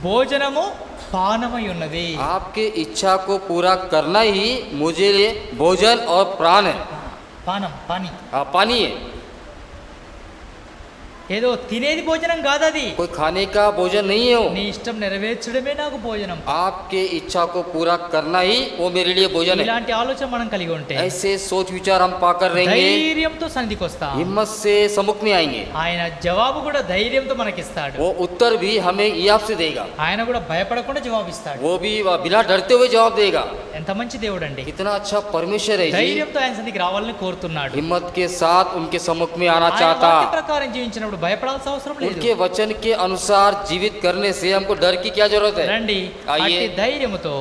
భోజనము పానమై ఉన్నది. आपके इच्छा को पूरा करना ही मुझे लिए भोजन और प्राण है. పానం పాని पानी है. ఏదో తినేది భోజనం కాదు, అది कोई खाने का भोजन नहीं है वो. నీ ఇష్టం నెరవేర్చడమే నాకు భోజనం. आपके इच्छा को पूरा करना ही वो मेरे लिए भोजन है. ఇలాంటి ఆలోచన మనం కలిగి ఉంటే ऐसे सोच विचार हम पाकर रहेंगे, ధైర్యంతో సన్నిధికి వస్తాం. हिम्मत से सम्मुख में आएंगे. ఆయన జవాబు కూడా ధైర్యంతో మనకిస్తాడు. वो उत्तर भी हमें याद से देगा. ఆయన కూడా భయపడకుండా జవాబిస్తాడు. वो भी बिना डरते हुए जवाब देगा. ఎంత మంచి దేవుడు అండి. कितना अच्छा परमेश्वर है जी. ధైర్యంతో ఆయన సన్నిధికి రావాలని కోరుతున్నాడు. हिम्मत के साथ उनके सम्मुख में आना ఆయన चाहता. వాక్య ప్రకారం జీవించినప్పుడు భయపడాల్సిన అవసరం లేదు. उनके वचन के अनुसार जीवित करने से हमको डर की क्या जरूरत है. రండి, आइए. అట్టి ధైర్యముతో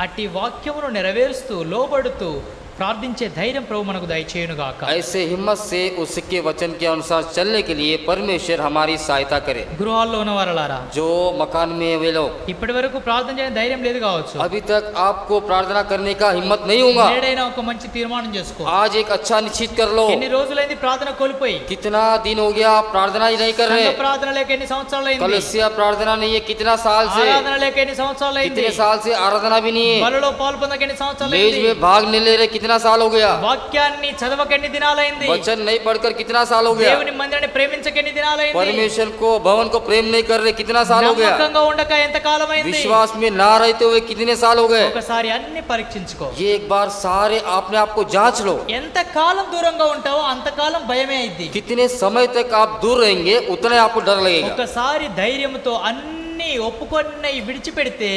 అట్టి వాక్యమును నెరవేరుస్తూ లోబడుతూ ప్రార్థించే ధైర్యం ప్రభు మనకు దయచేయును గాక. ऐसे हिम्मत से उसके वचन के अनुसार चलने के लिए परमेश्वर हमारी सहायता करे. గృహాల్లో ఉన్న వారలారా, जो मकान में वे लोग ఇప్పటి వరకు ప్రార్థన చేయని ధైర్యం లేదు కావచ్చు. अभी तक आपको प्रार्थना करने का हिम्मत नहीं होगा, నేడైనా ఒక మంచి తీర్మానం చేసుకో. आज एक अच्छा निश्चित कर लो. ఎన్ని రోజులైంది ప్రార్థన కోల్పోయి? कितना दिन हो गया आप प्रार्थना ही नहीं कर సంఘ रहे. ప్రార్థన లేక ఎన్ని సంవత్సరాలైంది? कलसिया प्रार्थना नहीं है कितना साल से. ఆరాధన లేక ఎన్ని సంవత్సరాలైంది? कितने साल से आराधना भी नहीं है. బలిలో పాల్పొందక ఎన్ని मेज సంవత్సరాలైంది? में भाग नहीं ले रहे कितना साल हो गया. వాక్యాన్ని చదవక ఎన్ని దినాలైంది? वचन नहीं पढ़कर कितना साल हो गया. దేవుని మందిరాన్ని ప్రేమించక ఎన్ని దినాలైంది? परमेश्वर को भवन को प्रेम नहीं कर रहे कितना साल हो गया. నమ్మకంగా ఉండక ఎంత కాలమైంది? विश्वास में ना रहते हुए कितने साल हो गए. ఒకసారి అన్ని పరీక్షించుకో. ये एक बार सारे आपने आपको जांच लो. ఎంత కాలం దూరంగా ఉంటావో అంతకాలం భయమే అయింది. कितने समय तक आप दूर रहेंगे उतना आपको डर लगेगा. ఒకసారి ధైర్యంతో అన్ని ఒప్పుకొని విడిచిపెడితే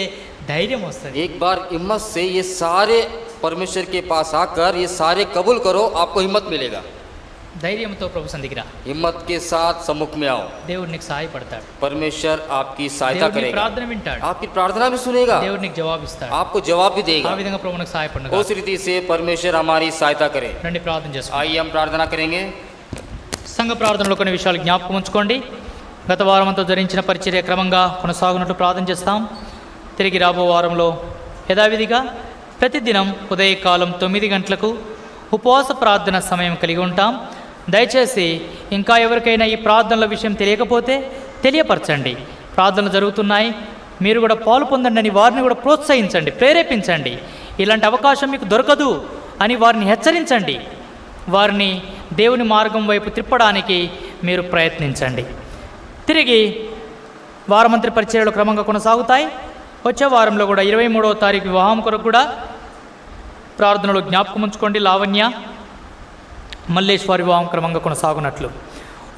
ధైర్యం వస్తుంది. एक बार हिम्मत से ये सारे परमेश्वर के पास आकर ये सारे कबूल करो, आपको हिम्मत मिलेगा. ధైర్యంతో ప్రభు సంధికి రా. हिम्मत के साथ सम्मुख में आओ. దేవుడు నీకు సహాయపడతాడు. परमेश्वर आपकी सहायता దేవుడు నీ करेगा. ప్రార్థన వింటాడు. आपकी प्रार्थना भी सुनेगा, దేవుడు నీకు జవాబిస్తాడు. आपको जवाब भी ఆ देगा. విధంగా ప్రభు మనకు సహాయపడను. उस रीति से परमेश्वर हमारी सहायता करे. రండి ప్రార్థన చేసుకుందాం. आइए हम प्रार्थना करेंगे. సంఘ ప్రార్థనలో కొన్ని విషయాలు జ్ఞాపకం ఉంచుకోండి. గత వారం అంతా ధరించిన పరిచర్య క్రమంగా కొనసాగునట్లు ప్రార్థన చేస్తాం. తిరిగి రాబో వారంలో యథావిధిగా ప్రతిదినం ఉదయకాలం 9 గంటలకు ఉపవాస ప్రార్థన సమయం కలిగి ఉంటాం. దయచేసి ఇంకా ఎవరికైనా ఈ ప్రార్థనల విషయం తెలియకపోతే తెలియపరచండి. ప్రార్థనలు జరుగుతున్నాయి, మీరు కూడా పాలు పొందండి అని వారిని కూడా ప్రోత్సహించండి, ప్రేరేపించండి. ఇలాంటి అవకాశం మీకు దొరకదు అని వారిని హెచ్చరించండి. వారిని దేవుని మార్గం వైపు తిప్పడానికి మీరు ప్రయత్నించండి. తిరిగి వారమంత్రి పరిచర్యలు క్రమంగా కొనసాగుతాయి. వచ్చే వారంలో కూడా 23వ తారీఖు వివాహం కొరకు కూడా ప్రార్థనలో జ్ఞాపకం ఉంచుకోండి. లావణ్య మల్లేశ్వరి వివాహం క్రమంగా కొనసాగునట్లు.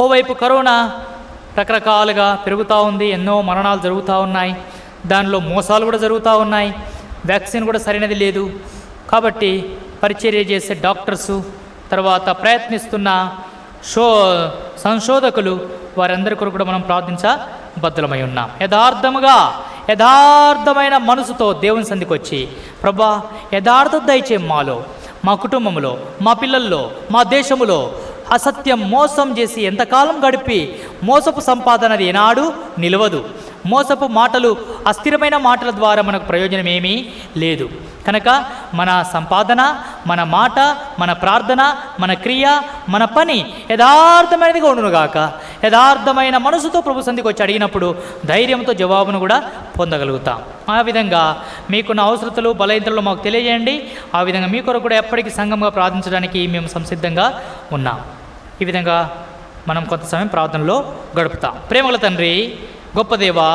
ఓవైపు కరోనా రకరకాలుగా పెరుగుతూ ఉంది, ఎన్నో మరణాలు జరుగుతూ ఉన్నాయి, దానిలో మోసాలు కూడా జరుగుతూ ఉన్నాయి, వ్యాక్సిన్ కూడా సరైనది లేదు. కాబట్టి పరిచర్య చేసే డాక్టర్సు, తర్వాత ప్రయత్నిస్తున్న సంశోధకులు, వారందరి కొరకు కూడా మనం ప్రార్థించబద్ధులమై ఉన్నాం. యథార్థమైన మనసుతో దేవుని సంధికి వచ్చి, ప్రభా యథార్థత దయచేయం మాలో, మా కుటుంబంలో, మా పిల్లల్లో, మా దేశములో. అసత్యం, మోసం చేసి ఎంతకాలం గడిపి మోసపు సంపాదన అది ఏనాడు నిలవదు. మోసపు మాటలు, అస్థిరమైన మాటల ద్వారా మనకు ప్రయోజనం ఏమీ లేదు. కనుక మన సంపాదన, మన మాట, మన ప్రార్థన, మన క్రియ, మన పని యథార్థమైనదిగా ఉండునుగాక. యథార్థమైన మనసుతో ప్రభు సంధికి వచ్చి అడిగినప్పుడు ధైర్యంతో జవాబును కూడా పొందగలుగుతాం. ఆ విధంగా మీకున్న అవసరతలు, బలహీనతలు మాకు తెలియజేయండి. ఆ విధంగా మీ కొరకు కూడా ఎప్పటికీ సంఘంగా ప్రార్థించడానికి మేము సంసిద్ధంగా ఉన్నాం. ఈ విధంగా మనం కొంత సమయం ప్రార్థనలో గడుపుతాం. ప్రేమగల తండ్రి, గొప్ప దేవా,